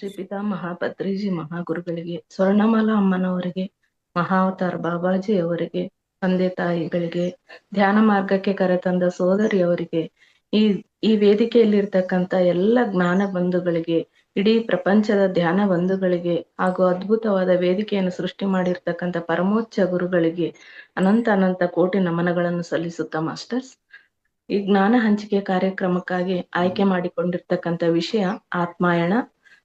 ಶ್ರೀ ಪಿತಾಮಹ ಪತ್ರಿಜಿ ಮಹಾಗುರುಗಳಿಗೆ, ಸ್ವರ್ಣಮಾಲಾ ಅಮ್ಮನವರಿಗೆ, ಮಹಾವತಾರ್ ಬಾಬಾಜಿ ಅವರಿಗೆ, ತಂದೆ ತಾಯಿಗಳಿಗೆ, ಧ್ಯಾನ ಮಾರ್ಗಕ್ಕೆ ಕರೆತಂದ ಸೋದರಿಯವರಿಗೆ, ಈ ಈ ವೇದಿಕೆಯಲ್ಲಿರ್ತಕ್ಕಂಥ ಎಲ್ಲ ಜ್ಞಾನ ಬಂಧುಗಳಿಗೆ, ಇಡೀ ಪ್ರಪಂಚದ ಧ್ಯಾನ ಬಂಧುಗಳಿಗೆ ಹಾಗೂ ಅದ್ಭುತವಾದ ವೇದಿಕೆಯನ್ನು ಸೃಷ್ಟಿ ಮಾಡಿರ್ತಕ್ಕಂಥ ಪರಮೋಚ್ಚ ಗುರುಗಳಿಗೆ ಅನಂತ ಅನಂತ ಕೋಟಿ ನಮನಗಳನ್ನು ಸಲ್ಲಿಸುತ್ತಾ ಮಾಸ್ಟರ್ಸ್, ಈ ಜ್ಞಾನ ಹಂಚಿಕೆ ಕಾರ್ಯಕ್ರಮಕ್ಕಾಗಿ ಆಯ್ಕೆ ಮಾಡಿಕೊಂಡಿರ್ತಕ್ಕಂಥ ವಿಷಯ ಆತ್ಮಾಯಣ.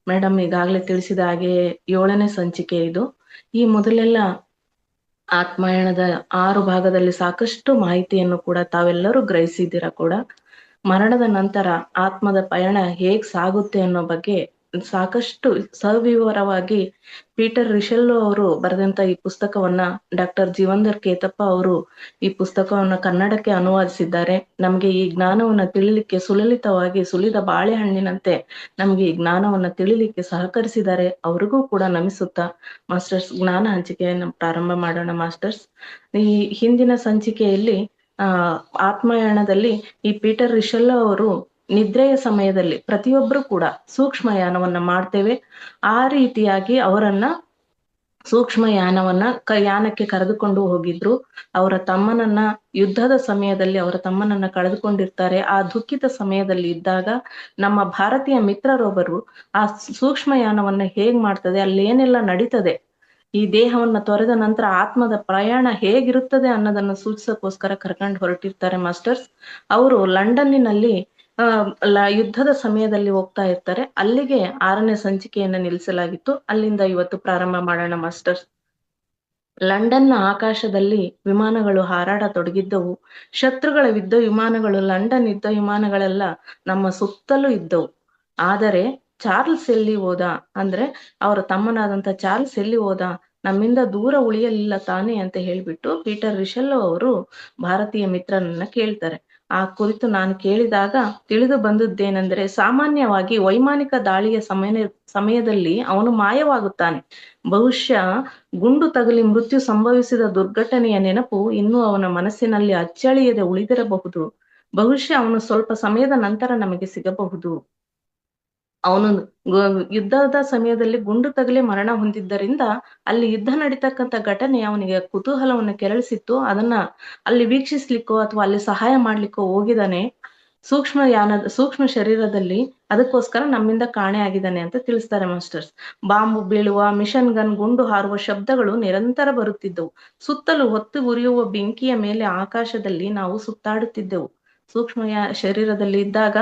ಮೇಡಮ್ ಈಗಾಗಲೇ ತಿಳಿಸಿದ ಹಾಗೆ 7ನೇ ಸಂಚಿಕೆ ಇದು. ಈ ಮೊದಲೆಲ್ಲ ಆತ್ಮಾಯಣದ 6 ಭಾಗದಲ್ಲಿ ಸಾಕಷ್ಟು ಮಾಹಿತಿಯನ್ನು ಕೂಡ ತಾವೆಲ್ಲರೂ ಗ್ರಹಿಸಿದ್ದೀರಾ ಕೂಡ. ಮರಣದ ನಂತರ ಆತ್ಮದ ಪಯಣ ಹೇಗ್ ಸಾಗುತ್ತೆ ಅನ್ನೋ ಬಗ್ಗೆ ಸಾಕಷ್ಟು ಸವಿವರವಾಗಿ ಪೀಟರ್ ರಿಷೆಲ್ಲೋ ಅವರು ಬರೆದಂತ ಈ ಪುಸ್ತಕವನ್ನ ಡಾಕ್ಟರ್ ಜೀವಂದರ್ ಕೇತಪ್ಪ ಅವರು ಈ ಪುಸ್ತಕವನ್ನ ಕನ್ನಡಕ್ಕೆ ಅನುವಾದಿಸಿದ್ದಾರೆ. ನಮ್ಗೆ ಈ ಜ್ಞಾನವನ್ನ ತಿಳಿಲಿಕ್ಕೆ ಸುಲಲಿತವಾಗಿ ಸುಲಿದ ಬಾಳೆಹಣ್ಣಿನಂತೆ ನಮ್ಗೆ ಈ ಜ್ಞಾನವನ್ನ ತಿಳಿಲಿಕ್ಕೆ ಸಹಕರಿಸಿದ್ದಾರೆ. ಅವ್ರಿಗೂ ಕೂಡ ನಮಿಸುತ್ತಾ ಮಾಸ್ಟರ್ಸ್, ಜ್ಞಾನ ಹಂಚಿಕೆಯನ್ನು ಪ್ರಾರಂಭ ಮಾಡೋಣ ಮಾಸ್ಟರ್ಸ್. ಈ ಹಿಂದಿನ ಸಂಚಿಕೆಯಲ್ಲಿ ಆತ್ಮಯಾನದಲ್ಲಿ ಈ ಪೀಟರ್ ರಿಷೆಲ್ಲೋ ಅವರು ನಿದ್ರೆಯ ಸಮಯದಲ್ಲಿ ಪ್ರತಿಯೊಬ್ರು ಕೂಡ ಸೂಕ್ಷ್ಮ ಯಾನವನ್ನ ಮಾಡ್ತೇವೆ. ಆ ರೀತಿಯಾಗಿ ಅವರನ್ನ ಸೂಕ್ಷ್ಮ ಯಾನಕ್ಕೆ ಕರೆದುಕೊಂಡು ಹೋಗಿದ್ರು. ಅವರ ತಮ್ಮನನ್ನ ಯುದ್ಧದ ಸಮಯದಲ್ಲಿ ಅವರ ತಮ್ಮನನ್ನ ಕಳೆದುಕೊಂಡಿರ್ತಾರೆ. ಆ ದುಃಖಿತ ಸಮಯದಲ್ಲಿ ಇದ್ದಾಗ ನಮ್ಮ ಭಾರತೀಯ ಮಿತ್ರರೊಬ್ಬರು ಆ ಸೂಕ್ಷ್ಮ ಯಾನವನ್ನ ಹೇಗ್ ಮಾಡ್ತದೆ, ಅಲ್ಲಿ ಏನೆಲ್ಲ ನಡೀತದೆ, ಈ ದೇಹವನ್ನ ತೊರೆದ ನಂತರ ಆತ್ಮದ ಪ್ರಯಾಣ ಹೇಗಿರುತ್ತದೆ ಅನ್ನೋದನ್ನ ಸೂಚಿಸಕ್ಕೋಸ್ಕರ ಕರ್ಕೊಂಡು ಹೊರಟಿರ್ತಾರೆ ಮಾಸ್ಟರ್ಸ್. ಅವರು ಲಂಡನ್ನಿನಲ್ಲಿ ಯುದ್ಧದ ಸಮಯದಲ್ಲಿ ಹೋಗ್ತಾ ಇರ್ತಾರೆ. ಅಲ್ಲಿಗೆ 6ನೇ ಸಂಚಿಕೆಯನ್ನ ನಿಲ್ಲಿಸಲಾಗಿತ್ತು. ಅಲ್ಲಿಂದ ಇವತ್ತು ಪ್ರಾರಂಭ ಮಾಡೋಣ ಮಾಸ್ಟರ್ಸ್. ಲಂಡನ್ನ ಆಕಾಶದಲ್ಲಿ ವಿಮಾನಗಳು ಹಾರಾಡತೊಡಗಿದ್ದವು. ಶತ್ರುಗಳ ಯುದ್ಧ ವಿಮಾನಗಳು, ಲಂಡನ್ ಯುದ್ಧ ವಿಮಾನಗಳೆಲ್ಲ ನಮ್ಮ ಸುತ್ತಲೂ ಇದ್ದವು. ಆದರೆ ಚಾರ್ಲ್ಸ್ ಎಲ್ಲಿ ಹೋದ ಅಂದ್ರೆ, ಅವರ ತಮ್ಮನಾದಂತ ಚಾರ್ಲ್ಸ್ ಎಲ್ಲಿ ಹೋದ, ನಮ್ಮಿಂದ ದೂರ ಉಳಿಯಲಿಲ್ಲ ತಾನೇ ಅಂತ ಹೇಳ್ಬಿಟ್ಟು ಪೀಟರ್ ರಿಷೆಲ್ಲೋ ಅವರು ಭಾರತೀಯ ಮಿತ್ರನನ್ನ ಕೇಳ್ತಾರೆ. ಆ ಕುರಿತು ನಾನು ಕೇಳಿದಾಗ ತಿಳಿದು ಬಂದದ್ದೇನೆಂದ್ರೆ, ಸಾಮಾನ್ಯವಾಗಿ ವೈಮಾನಿಕ ದಾಳಿಯ ಸಮಯದಲ್ಲಿ ಅವನು ಮಾಯವಾಗುತ್ತಾನೆ. ಬಹುಶಃ ಗುಂಡು ತಗುಲಿ ಮೃತ್ಯು ಸಂಭವಿಸಿದ ದುರ್ಘಟನೆಯ ನೆನಪು ಇನ್ನೂ ಅವನ ಮನಸ್ಸಿನಲ್ಲಿ ಅಚ್ಚಳಿಯದೆ ಉಳಿದಿರಬಹುದು. ಬಹುಶಃ ಅವನು ಸ್ವಲ್ಪ ಸಮಯದ ನಂತರ ನಮಗೆ ಸಿಗಬಹುದು. ಅವನು ಯುದ್ಧದ ಸಮಯದಲ್ಲಿ ಗುಂಡು ತಗಲಿ ಮರಣ ಹೊಂದಿದ್ದರಿಂದ ಅಲ್ಲಿ ಯುದ್ಧ ನಡೀತಕ್ಕಂಥ ಘಟನೆ ಅವನಿಗೆ ಕುತೂಹಲವನ್ನು ಕೆರಳಿಸಿತ್ತು. ಅದನ್ನ ಅಲ್ಲಿ ವೀಕ್ಷಿಸ್ಲಿಕ್ಕೋ ಅಥವಾ ಅಲ್ಲಿ ಸಹಾಯ ಮಾಡ್ಲಿಕ್ಕೋ ಹೋಗಿದ್ದಾನೆ ಸೂಕ್ಷ್ಮ ಶರೀರದಲ್ಲಿ. ಅದಕ್ಕೋಸ್ಕರ ನಮ್ಮಿಂದ ಕಾಣೆ ಆಗಿದ್ದಾನೆ ಅಂತ ತಿಳಿಸ್ತಾರೆ ಮಾಸ್ಟರ್ಸ್. ಬಾಂಬು ಬೀಳುವ, ಮಿಷನ್ ಗನ್ ಗುಂಡು ಹಾರುವ ಶಬ್ದಗಳು ನಿರಂತರ ಬರುತ್ತಿದ್ದವು. ಸುತ್ತಲೂ ಹೊತ್ತು ಉರಿಯುವ ಬೆಂಕಿಯ ಮೇಲೆ ಆಕಾಶದಲ್ಲಿ ನಾವು ಸುತ್ತಾಡುತ್ತಿದ್ದೆವು. ಸೂಕ್ಷ್ಮ ಶರೀರದಲ್ಲಿ ಇದ್ದಾಗ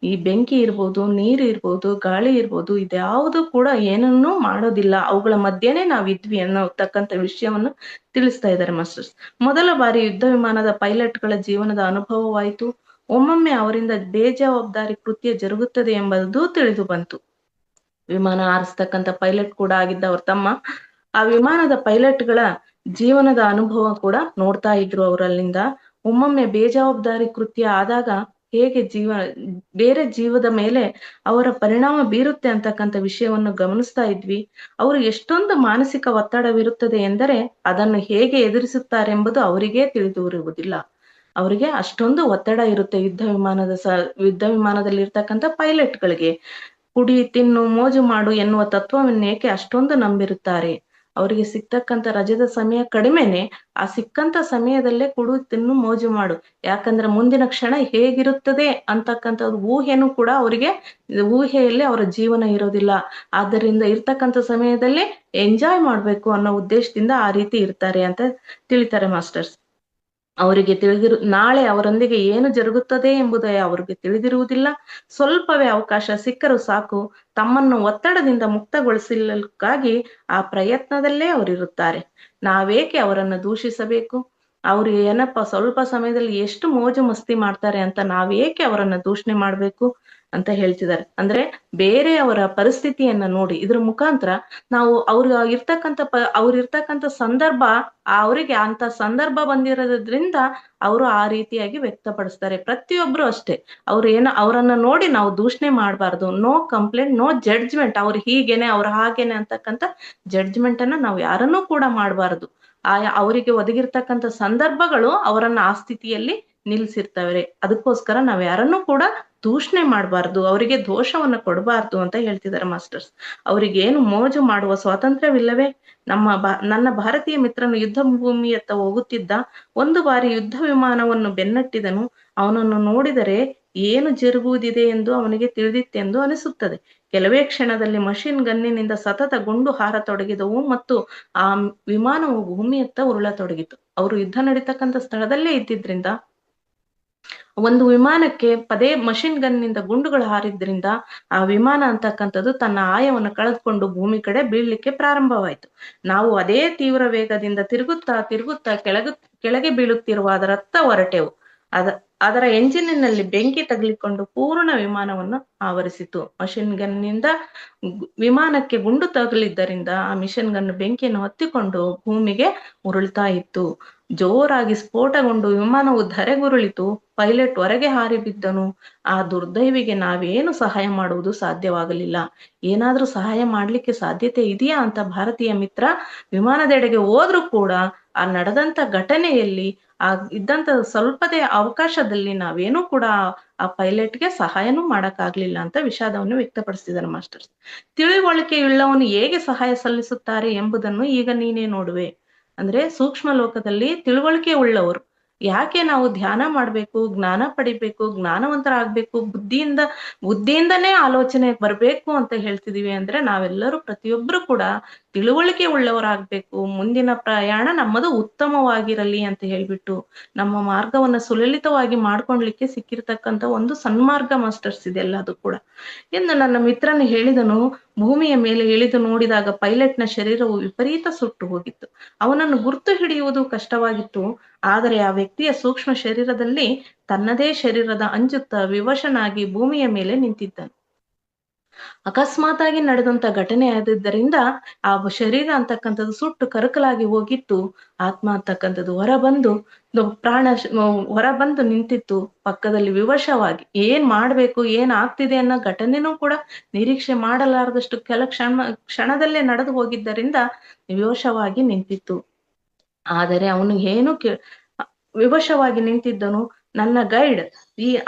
ಈ ಬೆಂಕಿ ಇರ್ಬೋದು, ನೀರು ಇರ್ಬೋದು, ಗಾಳಿ ಇರ್ಬೋದು, ಇದ್ಯಾವುದು ಕೂಡ ಏನನ್ನೂ ಮಾಡೋದಿಲ್ಲ, ಅವುಗಳ ಮಧ್ಯೆನೆ ನಾವಿದ್ವಿ ಅನ್ನೋತಕ್ಕಂಥ ವಿಷಯವನ್ನು ತಿಳಿಸ್ತಾ ಇದ್ದಾರೆ ಮಾಸ್ಟರ್ಸ್. ಮೊದಲ ಬಾರಿ ಯುದ್ಧ ವಿಮಾನದ ಪೈಲಟ್ಗಳ ಜೀವನದ ಅನುಭವವಾಯಿತು. ಒಮ್ಮೊಮ್ಮೆ ಅವರಿಂದ ಬೇಜವಾಬ್ದಾರಿ ಕೃತ್ಯ ಜರುಗುತ್ತದೆ ಎಂಬುದು ತಿಳಿದು ಬಂತು. ವಿಮಾನ ಹಾರಿಸ್ತಕ್ಕಂಥ ಪೈಲಟ್ ಕೂಡ ಆಗಿದ್ದ ಅವ್ರ ತಮ್ಮ. ಆ ವಿಮಾನದ ಪೈಲಟ್ಗಳ ಜೀವನದ ಅನುಭವ ಕೂಡ ನೋಡ್ತಾ ಇದ್ರು ಅವರಲ್ಲಿಂದ. ಒಮ್ಮೊಮ್ಮೆ ಬೇಜವಾಬ್ದಾರಿ ಕೃತ್ಯ ಆದಾಗ ಹೇಗೆ ಬೇರೆ ಜೀವದ ಮೇಲೆ ಅವರ ಪರಿಣಾಮ ಬೀರುತ್ತೆ ಅಂತಕ್ಕಂಥ ವಿಷಯವನ್ನು ಗಮನಿಸ್ತಾ ಇದ್ವಿ. ಅವರು ಎಷ್ಟೊಂದು ಮಾನಸಿಕ ಒತ್ತಡವಿರುತ್ತದೆ ಎಂದರೆ ಅದನ್ನು ಹೇಗೆ ಎದುರಿಸುತ್ತಾರೆ ಎಂಬುದು ಅವರಿಗೇ ತಿಳಿದಿರುವುದಿಲ್ಲ. ಅವರಿಗೆ ಅಷ್ಟೊಂದು ಒತ್ತಡ ಇರುತ್ತೆ ಯುದ್ಧ ವಿಮಾನದಲ್ಲಿ ಇರ್ತಕ್ಕಂಥ ಪೈಲಟ್ಗಳಿಗೆ. ಕುಡಿ, ತಿನ್ನು, ಮೋಜು ಮಾಡು ಎನ್ನುವ ತತ್ವವನ್ನೇಕೆ ಅಷ್ಟೊಂದು ನಂಬಿರುತ್ತಾರೆ. ಅವರಿಗೆ ಸಿಗ್ತಕ್ಕಂಥ ರಜದ ಸಮಯ ಕಡಿಮೆನೆ. ಆ ಸಿಕ್ಕಂತ ಸಮಯದಲ್ಲೇ ಕುಡು, ತಿನ್ನು, ಮೋಜು ಮಾಡು. ಯಾಕಂದ್ರೆ ಮುಂದಿನ ಕ್ಷಣ ಹೇಗಿರುತ್ತದೆ ಅಂತಕ್ಕಂಥದ್ದು ಊಹೆನೂ ಕೂಡ ಅವರಿಗೆ, ಊಹೆಯಲ್ಲಿ ಅವರ ಜೀವನ ಇರೋದಿಲ್ಲ. ಆದ್ದರಿಂದ ಇರ್ತಕ್ಕಂಥ ಸಮಯದಲ್ಲೇ ಎಂಜಾಯ್ ಮಾಡ್ಬೇಕು ಅನ್ನೋ ಉದ್ದೇಶದಿಂದ ಆ ರೀತಿ ಇರ್ತಾರೆ ಅಂತ ತಿಳಿತಾರೆ ಮಾಸ್ಟರ್ಸ್. ಅವರಿಗೆ ನಾಳೆ ಅವರೊಂದಿಗೆ ಏನು ಜರುಗುತ್ತದೆ ಎಂಬುದೇ ಅವರಿಗೆ ತಿಳಿದಿರುವುದಿಲ್ಲ. ಸ್ವಲ್ಪವೇ ಅವಕಾಶ ಸಿಕ್ಕರೂ ಸಾಕು, ತಮ್ಮನ್ನು ಒತ್ತಡದಿಂದ ಮುಕ್ತಗೊಳಿಸಲಿಕ್ಕಾಗಿ ಆ ಪ್ರಯತ್ನದಲ್ಲೇ ಅವರಿರುತ್ತಾರೆ. ನಾವೇಕೆ ಅವರನ್ನು ದೂಷಿಸಬೇಕು? ಅವ್ರು ಏನಪ್ಪ ಸ್ವಲ್ಪ ಸಮಯದಲ್ಲಿ ಎಷ್ಟು ಮೋಜು ಮಸ್ತಿ ಮಾಡ್ತಾರೆ ಅಂತ ನಾವೇಕೆ ಅವರನ್ನ ದೂಷಣೆ ಮಾಡ್ಬೇಕು ಅಂತ ಹೇಳ್ತಿದ್ದಾರೆ. ಅಂದ್ರೆ ಬೇರೆಯವರ ಪರಿಸ್ಥಿತಿಯನ್ನ ನೋಡಿ ಇದ್ರ ಮುಖಾಂತರ ನಾವು ಅವ್ರಿರ್ತಕ್ಕಂಥ ಸಂದರ್ಭ, ಅವರಿಗೆ ಅಂತ ಸಂದರ್ಭ ಬಂದಿರೋದ್ರಿಂದ ಅವರು ಆ ರೀತಿಯಾಗಿ ವ್ಯಕ್ತಪಡಿಸ್ತಾರೆ. ಪ್ರತಿಯೊಬ್ರು ಅಷ್ಟೇ. ಅವರನ್ನ ನೋಡಿ ನಾವು ದೂಷಣೆ ಮಾಡಬಾರ್ದು. No complaint, no judgement. ಅವ್ರು ಹೀಗೇನೆ, ಅವ್ರು ಹಾಗೇನೆ ಅಂತಕ್ಕಂಥ ಜಡ್ಜ್ಮೆಂಟ್ ಅನ್ನ ನಾವು ಯಾರನ್ನೂ ಕೂಡ ಮಾಡಬಾರದು. ಅವರಿಗೆ ಒದಗಿರ್ತಕ್ಕಂಥ ಸಂದರ್ಭಗಳು ಅವರನ್ನ ಆ ಸ್ಥಿತಿಯಲ್ಲಿ ನಿಲ್ಸಿರ್ತಾರೆ. ಅದಕ್ಕೋಸ್ಕರ ನಾವ್ ಯಾರನ್ನೂ ಕೂಡ ದೂಷಣೆ ಮಾಡಬಾರ್ದು, ಅವರಿಗೆ ದೋಷವನ್ನ ಕೊಡಬಾರ್ದು ಅಂತ ಹೇಳ್ತಿದ್ದಾರೆ ಮಾಸ್ಟರ್ಸ್. ಅವರಿಗೇನು ಮೋಜು ಮಾಡುವ ಸ್ವಾತಂತ್ರ್ಯವಿಲ್ಲವೇ? ನನ್ನ ಭಾರತೀಯ ಮಿತ್ರನು ಯುದ್ಧ ಭೂಮಿಯತ್ತ ಹೋಗುತ್ತಿದ್ದ. ಒಂದು ಬಾರಿ ಯುದ್ಧ ವಿಮಾನವನ್ನು ಬೆನ್ನಟ್ಟಿದನು. ಅವನನ್ನು ನೋಡಿದರೆ ಏನು ಜರುಗುವುದಿದೆ ಎಂದು ಅವನಿಗೆ ತಿಳಿದಿತ್ತೆಂದು ಅನಿಸುತ್ತದೆ. ಕೆಲವೇ ಕ್ಷಣದಲ್ಲಿ ಮಷಿನ್ ಗನ್ನಿನಿಂದ ಸತತ ಗುಂಡು ಹಾರತೊಡಗಿದವು ಮತ್ತು ಆ ವಿಮಾನವು ಭೂಮಿಯತ್ತ ಉರುಳತೊಡಗಿತು. ಅವರು ಯುದ್ಧ ನಡೀತಕ್ಕಂಥ ಸ್ಥಳದಲ್ಲೇ ಇದ್ದಿದ್ರಿಂದ ಒಂದು ವಿಮಾನಕ್ಕೆ ಪದೇ ಮಷಿನ್ ಗನ್ನಿಂದ ಗುಂಡುಗಳು ಹಾರಿದ್ರಿಂದ ಆ ವಿಮಾನ ಅಂತಕ್ಕಂಥದ್ದು ತನ್ನ ಆಯವನ್ನು ಕಳೆದುಕೊಂಡು ಭೂಮಿ ಕಡೆ ಬೀಳ್ಲಿಕ್ಕೆ ಪ್ರಾರಂಭವಾಯಿತು. ನಾವು ಅದೇ ತೀವ್ರ ವೇಗದಿಂದ ತಿರುಗುತ್ತಾ ಕೆಳಗೆ ಬೀಳುತ್ತಿರುವ ಅದರತ್ತ ಹೊರಟೆವು. ಅದರ ಎಂಜಿನಿನಲ್ಲಿ ಬೆಂಕಿ ತಗುಲಿಕೊಂಡು ಪೂರ್ಣ ವಿಮಾನವನ್ನು ಆವರಿಸಿತು. ಮಷಿನ್ ಗನ್ನಿಂದ ವಿಮಾನಕ್ಕೆ ಗುಂಡು ತಗುಲಿದ್ದರಿಂದ ಆ ಮಿಷನ್ ಗನ್ ಬೆಂಕಿಯನ್ನು ಹೊತ್ತಿಕೊಂಡು ಭೂಮಿಗೆ ಉರುಳ್ತಾ ಇತ್ತು. ಜೋರಾಗಿ ಸ್ಫೋಟಗೊಂಡು ವಿಮಾನವು ಧರೆಗುರುಳಿತು. ಪೈಲಟ್ ಹೊರಗೆ ಹಾರಿ ಬಿದ್ದನು. ಆ ದುರ್ದೈವಿಗೆ ನಾವೇನು ಸಹಾಯ ಮಾಡುವುದು ಸಾಧ್ಯವಾಗಲಿಲ್ಲ. ಏನಾದ್ರೂ ಸಹಾಯ ಮಾಡ್ಲಿಕ್ಕೆ ಸಾಧ್ಯತೆ ಇದೆಯಾ ಅಂತ ಭಾರತೀಯ ಮಿತ್ರ ವಿಮಾನದೆಡೆಗೆ ಹೋದ್ರೂ ಕೂಡ ಆ ನಡೆದಂತ ಘಟನೆಯಲ್ಲಿ ಇದ್ದಂತ ಸ್ವಲ್ಪದೇ ಅವಕಾಶದಲ್ಲಿ ನಾವೇನೂ ಕೂಡ ಆ ಪೈಲಟ್ಗೆ ಸಹಾಯನೂ ಮಾಡಕ್ಕಾಗ್ಲಿಲ್ಲ ಅಂತ ವಿಷಾದವನ್ನು ವ್ಯಕ್ತಪಡಿಸಿದ್ದಾರೆ ಮಾಸ್ಟರ್ಸ್. ತಿಳಿವಳಿಕೆಯುಳ್ಳವನು ಹೇಗೆ ಸಹಾಯ ಸಲ್ಲಿಸುತ್ತಾರೆ ಎಂಬುದನ್ನು ಈಗ ನೀನೇ ನೋಡುವೆ. ಅಂದ್ರೆ ಸೂಕ್ಷ್ಮ ಲೋಕದಲ್ಲಿ ತಿಳುವಳಿಕೆ ಉಳ್ಳವರು ಯಾಕೆ ನಾವು ಧ್ಯಾನ ಮಾಡ್ಬೇಕು, ಜ್ಞಾನ ಪಡಿಬೇಕು, ಜ್ಞಾನವಂತರಾಗ್ಬೇಕು, ಬುದ್ಧಿಯಿಂದನೇ ಆಲೋಚನೆ ಬರ್ಬೇಕು ಅಂತ ಹೇಳ್ತಿದೀವಿ ಅಂದ್ರೆ ನಾವೆಲ್ಲರೂ ಪ್ರತಿಯೊಬ್ರು ಕೂಡ ತಿಳುವಳಿಕೆ ಉಳ್ಳವರಾಗ್ಬೇಕು. ಮುಂದಿನ ಪ್ರಯಾಣ ನಮ್ಮದು ಉತ್ತಮವಾಗಿರಲಿ ಅಂತ ಹೇಳ್ಬಿಟ್ಟು ನಮ್ಮ ಮಾರ್ಗವನ್ನ ಸುಲಲಿತವಾಗಿ ಮಾಡ್ಕೊಳ್ಲಿಕ್ಕೆ ಸಿಕ್ಕಿರ್ತಕ್ಕಂಥ ಒಂದು ಸನ್ಮಾರ್ಗ ಮಾಸ್ಟರ್ಸ್ ಇದೆಲ್ಲದು ಕೂಡ ಎಂದು ನನ್ನ ಮಿತ್ರನು ಹೇಳಿದನು. ಭೂಮಿಯ ಮೇಲೆ ಇಳಿದು ನೋಡಿದಾಗ ಪೈಲಟ್ನ ಶರೀರವು ವಿಪರೀತ ಸುಟ್ಟು ಹೋಗಿತ್ತು. ಅವನನ್ನು ಗುರ್ತು ಹಿಡಿಯುವುದು ಕಷ್ಟವಾಗಿತ್ತು. ಆದರೆ ಆ ವ್ಯಕ್ತಿಯ ಸೂಕ್ಷ್ಮ ಶರೀರದಲ್ಲಿ ತನ್ನದೇ ಶರೀರದ ಅಂಜುತ್ತಾ ವಿವಶನಾಗಿ ಭೂಮಿಯ ಮೇಲೆ ನಿಂತಿದ್ದನು. ಅಕಸ್ಮಾತ್ ಆಗಿ ನಡೆದಂತ ಘಟನೆ ಆದದ್ದರಿಂದ ಆ ಶರೀರ ಅಂತಕ್ಕಂಥದ್ದು ಸುಟ್ಟು ಕರಕಲಾಗಿ ಹೋಗಿತ್ತು. ಆತ್ಮ ಅಂತಕ್ಕಂಥದ್ದು ಹೊರಬಂದು ನಿಂತಿತ್ತು ಪಕ್ಕದಲ್ಲಿ ವಿವಶವಾಗಿ. ಏನ್ ಮಾಡ್ಬೇಕು, ಏನ್ ಆಗ್ತಿದೆ ಅನ್ನೋ ಘಟನೆನೂ ಕೂಡ ನಿರೀಕ್ಷೆ ಮಾಡಲಾರದಷ್ಟು ಕ್ಷಣದಲ್ಲೇ ನಡೆದು ಹೋಗಿದ್ದರಿಂದ ವಿವಶವಾಗಿ ನಿಂತಿತ್ತು. ಆದರೆ ಅವನು ವಿವಶವಾಗಿ ನಿಂತಿದ್ದನು. ನನ್ನ ಗೈಡ್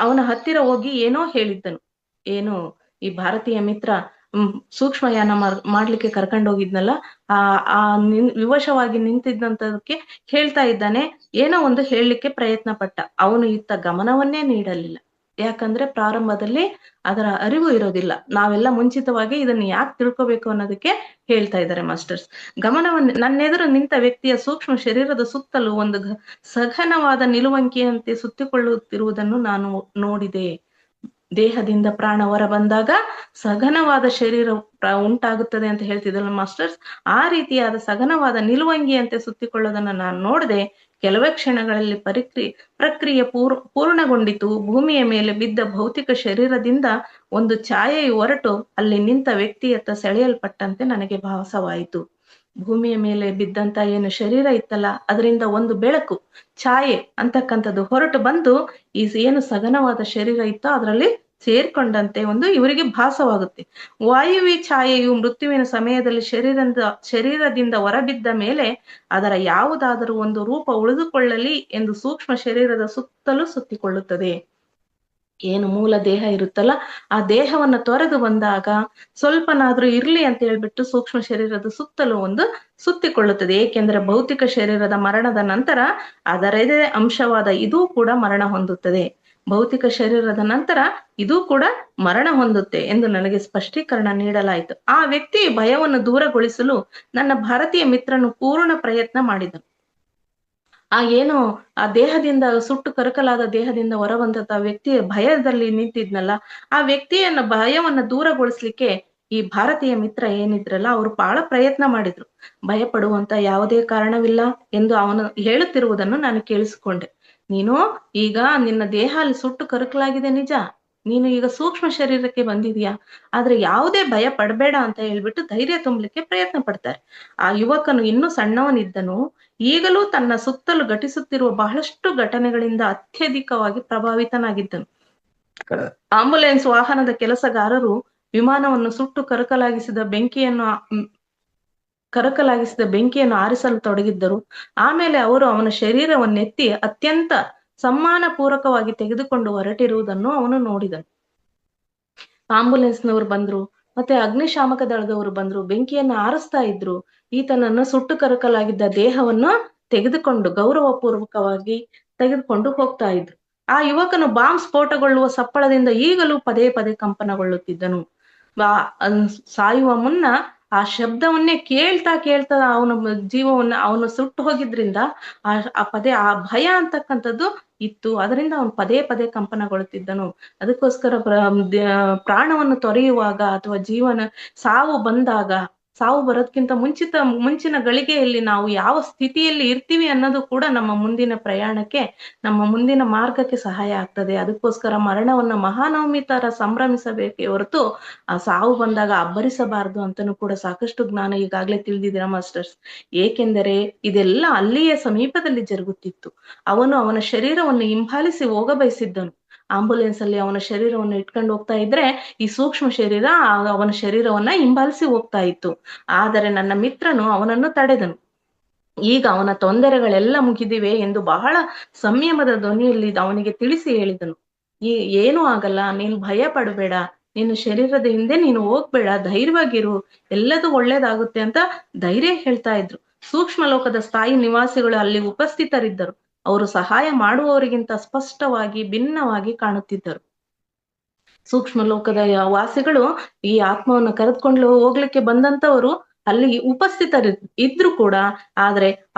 ಅವನ ಹತ್ತಿರ ಹೋಗಿ ಏನೋ ಹೇಳಿದ್ದನು. ಏನು ಈ ಭಾರತೀಯ ಮಿತ್ರ ಸೂಕ್ಷ್ಮಯಾನ ಮಾಡ್ಲಿಕ್ಕೆ ಕರ್ಕೊಂಡೋಗಿದ್ನಲ್ಲ, ವಿವಶವಾಗಿ ನಿಂತಿದ್ದಂತದಕ್ಕೆ ಹೇಳ್ತಾ ಇದ್ದಾನೆ. ಏನೋ ಒಂದು ಹೇಳಲಿಕ್ಕೆ ಪ್ರಯತ್ನ ಪಟ್ಟ. ಅವನು ಇತ್ತ ಗಮನವನ್ನೇ ನೀಡಲಿಲ್ಲ. ಯಾಕಂದ್ರೆ ಪ್ರಾರಂಭದಲ್ಲಿ ಅದರ ಅರಿವು ಇರೋದಿಲ್ಲ. ನಾವೆಲ್ಲ ಮುಂಚಿತವಾಗಿ ಇದನ್ನ ಯಾಕೆ ತಿಳ್ಕೋಬೇಕು ಅನ್ನೋದಕ್ಕೆ ಹೇಳ್ತಾ ಇದ್ದಾರೆ ಮಾಸ್ಟರ್ಸ್. ನನ್ನೆದುರು ನಿಂತ ವ್ಯಕ್ತಿಯ ಸೂಕ್ಷ್ಮ ಶರೀರದ ಸುತ್ತಲೂ ಒಂದು ಸಘನವಾದ ನಿಲುವಂಕಿಯಂತೆ ಸುತ್ತಿಕೊಳ್ಳುತ್ತಿರುವುದನ್ನು ನಾನು ನೋಡಿದೆ. ದೇಹದಿಂದ ಪ್ರಾಣ ಹೊರ ಬಂದಾಗ ಸಘನವಾದ ಶರೀರ ಉಂಟಾಗುತ್ತದೆ ಅಂತ ಹೇಳ್ತಿದ್ದಲ್ಲ ಮಾಸ್ಟರ್ಸ್. ಆ ರೀತಿಯಾದ ಸಘನವಾದ ನಿಲುವಂಗಿಯಂತೆ ಸುತ್ತಿಕೊಳ್ಳೋದನ್ನ ನಾನು ನೋಡಿದೆ. ಕೆಲವೇ ಕ್ಷಣಗಳಲ್ಲಿ ಪ್ರಕ್ರಿಯೆ ಪೂರ್ಣಗೊಂಡಿತು. ಭೂಮಿಯ ಮೇಲೆ ಬಿದ್ದ ಭೌತಿಕ ಶರೀರದಿಂದ ಒಂದು ಛಾಯೆಯು ಹೊರಟು ಅಲ್ಲಿ ನಿಂತ ವ್ಯಕ್ತಿಯತ್ತ ಸೆಳೆಯಲ್ಪಟ್ಟಂತೆ ನನಗೆ ಭಾಸವಾಯಿತು. ಭೂಮಿಯ ಮೇಲೆ ಬಿದ್ದಂತ ಏನು ಶರೀರ ಇತ್ತಲ್ಲ, ಅದರಿಂದ ಒಂದು ಬೆಳಕು, ಛಾಯೆ ಅಂತಕ್ಕಂಥದ್ದು ಹೊರಟು ಬಂದು ಈ ಏನು ಸಘನವಾದ ಶರೀರ ಇತ್ತೋ ಅದರಲ್ಲಿ ಸೇರ್ಕೊಂಡಂತೆ ಒಂದು ಇವರಿಗೆ ಭಾಸವಾಗುತ್ತೆ. ವಾಯುವಿ ಛಾಯೆಯು ಮೃತ್ಯುವಿನ ಸಮಯದಲ್ಲಿ ಶರೀರದಿಂದ ಹೊರಬಿದ್ದ ಮೇಲೆ ಅದರ ಯಾವುದಾದರೂ ಒಂದು ರೂಪ ಉಳಿದುಕೊಳ್ಳಲಿ ಎಂದು ಸೂಕ್ಷ್ಮ ಶರೀರದ ಸುತ್ತಲೂ ಸುತ್ತಿಕೊಳ್ಳುತ್ತದೆ. ಏನು ಮೂಲ ದೇಹ ಇರುತ್ತಲ್ಲ, ಆ ದೇಹವನ್ನ ತೊರೆದು ಬಂದಾಗ ಸ್ವಲ್ಪನಾದ್ರೂ ಇರ್ಲಿ ಅಂತ ಹೇಳ್ಬಿಟ್ಟು ಸೂಕ್ಷ್ಮ ಶರೀರದ ಸುತ್ತಲೂ ಒಂದು ಸುತ್ತಿಕೊಳ್ಳುತ್ತದೆ. ಏಕೆಂದ್ರೆ ಭೌತಿಕ ಶರೀರದ ಮರಣದ ನಂತರ ಅದರದೇ ಅಂಶವಾದ ಇದೂ ಕೂಡ ಮರಣ ಹೊಂದುತ್ತದೆ. ಭೌತಿಕ ಶರೀರದ ನಂತರ ಇದೂ ಕೂಡ ಮರಣ ಹೊಂದುತ್ತೆ ಎಂದು ನನಗೆ ಸ್ಪಷ್ಟೀಕರಣ ನೀಡಲಾಯಿತು. ಆ ವ್ಯಕ್ತಿ ಭಯವನ್ನು ದೂರಗೊಳಿಸಲು ನನ್ನ ಭಾರತೀಯ ಮಿತ್ರನು ಪೂರ್ಣ ಪ್ರಯತ್ನ ಮಾಡಿದನು. ಆ ದೇಹದಿಂದ ಸುಟ್ಟು ಕರಕಲಾದ ದೇಹದಿಂದ ಹೊರಬಂದಂತ ವ್ಯಕ್ತಿಯ ಭಯದಲ್ಲಿ ನಿಂತಿದ್ನಲ್ಲ, ಆ ವ್ಯಕ್ತಿಯನ್ನ ಭಯವನ್ನ ದೂರಗೊಳಿಸ್ಲಿಕ್ಕೆ ಈ ಭಾರತೀಯ ಮಿತ್ರ ಏನಿದ್ರಲ್ಲ ಅವರು ಬಹಳ ಪ್ರಯತ್ನ ಮಾಡಿದ್ರು. ಭಯ ಪಡುವಂತ ಯಾವುದೇ ಕಾರಣವಿಲ್ಲ ಎಂದು ಅವನು ಹೇಳುತ್ತಿರುವುದನ್ನು ನಾನು ಕೇಳಿಸಿಕೊಂಡೆ. ನೀನು ಈಗ ನಿನ್ನ ದೇಹ ಅಲ್ಲಿ ಸುಟ್ಟು ಕರಕಲಾಗಿದೆ ನಿಜ, ನೀನು ಈಗ ಸೂಕ್ಷ್ಮ ಶರೀರಕ್ಕೆ ಬಂದಿದೀಯಾ, ಆದ್ರೆ ಯಾವುದೇ ಭಯ ಪಡಬೇಡ ಅಂತ ಹೇಳ್ಬಿಟ್ಟು ಧೈರ್ಯ ತುಂಬಲಿಕ್ಕೆ ಪ್ರಯತ್ನ ಪಡ್ತಾರೆ. ಆ ಯುವಕನು ಇನ್ನೂ ಸಣ್ಣವನಿದ್ದನು. ಈಗಲೂ ತನ್ನ ಸುತ್ತಲೂ ಘಟಿಸುತ್ತಿರುವ ಬಹಳಷ್ಟು ಘಟನೆಗಳಿಂದ ಅತ್ಯಧಿಕವಾಗಿ ಪ್ರಭಾವಿತನಾಗಿದ್ದನು. ಆಂಬುಲೆನ್ಸ್ ವಾಹನದ ಕೆಲಸಗಾರರು ವಿಮಾನವನ್ನು ಸುಟ್ಟು ಕರಕಲಾಗಿಸಿದ ಬೆಂಕಿಯನ್ನು ಆರಿಸಲು ತೊಡಗಿದ್ದರು. ಆಮೇಲೆ ಅವರು ಅವನ ಶರೀರವನ್ನೆತ್ತಿ ಅತ್ಯಂತ ಸಮ್ಮಾನ ಪೂರ್ವಕವಾಗಿ ತೆಗೆದುಕೊಂಡು ಹೊರಟಿರುವುದನ್ನು ಅವನು ನೋಡಿದನು. ಆಂಬುಲೆನ್ಸ್ನವರು ಬಂದ್ರು, ಮತ್ತೆ ಅಗ್ನಿಶಾಮಕ ದಳದವರು ಬಂದ್ರು, ಬೆಂಕಿಯನ್ನ ಆರಿಸ್ತಾ ಇದ್ರು. ಈತನನ್ನು ಸುಟ್ಟು ಕರಕಲಾಗಿದ್ದ ದೇಹವನ್ನು ತೆಗೆದುಕೊಂಡು ಗೌರವ ಪೂರ್ವಕವಾಗಿ ತೆಗೆದುಕೊಂಡು ಹೋಗ್ತಾ ಇದ್ರು. ಆ ಯುವಕನು ಬಾಂಬ್ ಸ್ಫೋಟಗೊಳ್ಳುವ ಸಪ್ಪಳದಿಂದ ಈಗಲೂ ಪದೇ ಪದೇ ಕಂಪನಗೊಳ್ಳುತ್ತಿದ್ದನು. ಸಾಯುವ ಮುನ್ನ ಆ ಶಬ್ದವನ್ನೇ ಕೇಳ್ತಾ ಕೇಳ್ತಾ ಅವನ ಜೀವವನ್ನ ಅವನು ಸುಟ್ಟು ಹೋಗಿದ್ರಿಂದ ಆ ಭಯ ಅಂತಕ್ಕಂಥದ್ದು ಇತ್ತು. ಅದರಿಂದ ಅವನು ಪದೇ ಪದೇ ಕಂಪನಗೊಳ್ಳುತ್ತಿದ್ದನು. ಅದಕ್ಕೋಸ್ಕರ ಪ್ರಾಣವನ್ನು ತೊರೆಯುವಾಗ ಅಥವಾ ಸಾವು ಬರೋದ್ಕಿಂತ ಮುಂಚಿನ ಗಳಿಗೆಯಲ್ಲಿ ನಾವು ಯಾವ ಸ್ಥಿತಿಯಲ್ಲಿ ಇರ್ತೀವಿ ಅನ್ನೋದು ಕೂಡ ನಮ್ಮ ಮುಂದಿನ ಪ್ರಯಾಣಕ್ಕೆ, ನಮ್ಮ ಮುಂದಿನ ಮಾರ್ಗಕ್ಕೆ ಸಹಾಯ ಆಗ್ತದೆ. ಅದಕ್ಕೋಸ್ಕರ ಮರಣವನ್ನ ಮಹಾನವಮಿ ತರ ಸಂಭ್ರಮಿಸಬೇಕೇ ಹೊರತು ಆ ಸಾವು ಬಂದಾಗ ಅಬ್ಬರಿಸಬಾರದು ಅಂತನೂ ಕೂಡ ಸಾಕಷ್ಟು ಜ್ಞಾನ ಈಗಾಗ್ಲೇ ತಿಳಿದಿದ್ದೀರಾ ಮಾಸ್ಟರ್ಸ್. ಏಕೆಂದರೆ ಇದೆಲ್ಲ ಅಲ್ಲಿಯೇ ಸಮೀಪದಲ್ಲಿ ಜರುಗುತ್ತಿತ್ತು. ಅವನ ಶರೀರವನ್ನು ಹಿಂಬಾಲಿಸಿ ಹೋಗ ಬಯಸಿದ್ದನು. ಆಂಬುಲೆನ್ಸ್ ಅಲ್ಲಿ ಅವನ ಶರೀರವನ್ನು ಇಟ್ಕೊಂಡು ಹೋಗ್ತಾ ಇದ್ರೆ ಈ ಸೂಕ್ಷ್ಮ ಶರೀರ ಅವನ ಶರೀರವನ್ನ ಹಿಂಬಾಲಿಸಿ ಹೋಗ್ತಾ ಇತ್ತು. ಆದರೆ ನನ್ನ ಮಿತ್ರನು ಅವನನ್ನು ತಡೆದನು. ಈಗ ಅವನ ತೊಂದರೆಗಳೆಲ್ಲ ಮುಗಿದಿವೆ ಎಂದು ಬಹಳ ಸಂಯಮದ ಧ್ವನಿಯಲ್ಲಿ ಅವನಿಗೆ ತಿಳಿಸಿ ಹೇಳಿದನು. ಏನೂ ಆಗಲ್ಲ, ನೀನು ಭಯ ಪಡಬೇಡ, ನಿನ್ನ ಶರೀರದ ಹಿಂದೆ ನೀನು ಹೋಗ್ಬೇಡ, ಧೈರ್ಯವಾಗಿರು, ಎಲ್ಲದೂ ಒಳ್ಳೇದಾಗುತ್ತೆ ಅಂತ ಧೈರ್ಯ ಹೇಳ್ತಾ ಇದ್ರು. ಸೂಕ್ಷ್ಮ ಲೋಕದ ಸ್ಥಾಯಿ ನಿವಾಸಿಗಳು ಅಲ್ಲಿ ಉಪಸ್ಥಿತರಿದ್ದರು. ಅವರು ಸಹಾಯ ಮಾಡುವವರಿಗಿಂತ ಸ್ಪಷ್ಟವಾಗಿ ಭಿನ್ನವಾಗಿ ಕಾಣುತ್ತಿದ್ದರು. ಸೂಕ್ಷ್ಮ ಲೋಕದ ವಾಸಿಗಳು ಈ ಆತ್ಮವನ್ನು ಕರೆದುಕೊಂಡು ಹೋಗ್ಲಿಕ್ಕೆ ಬಂದಂತವರು ಅಲ್ಲಿ ಉಪಸ್ಥಿತರಿದ್ರು ಕೂಡ, ಆದ್ರೆ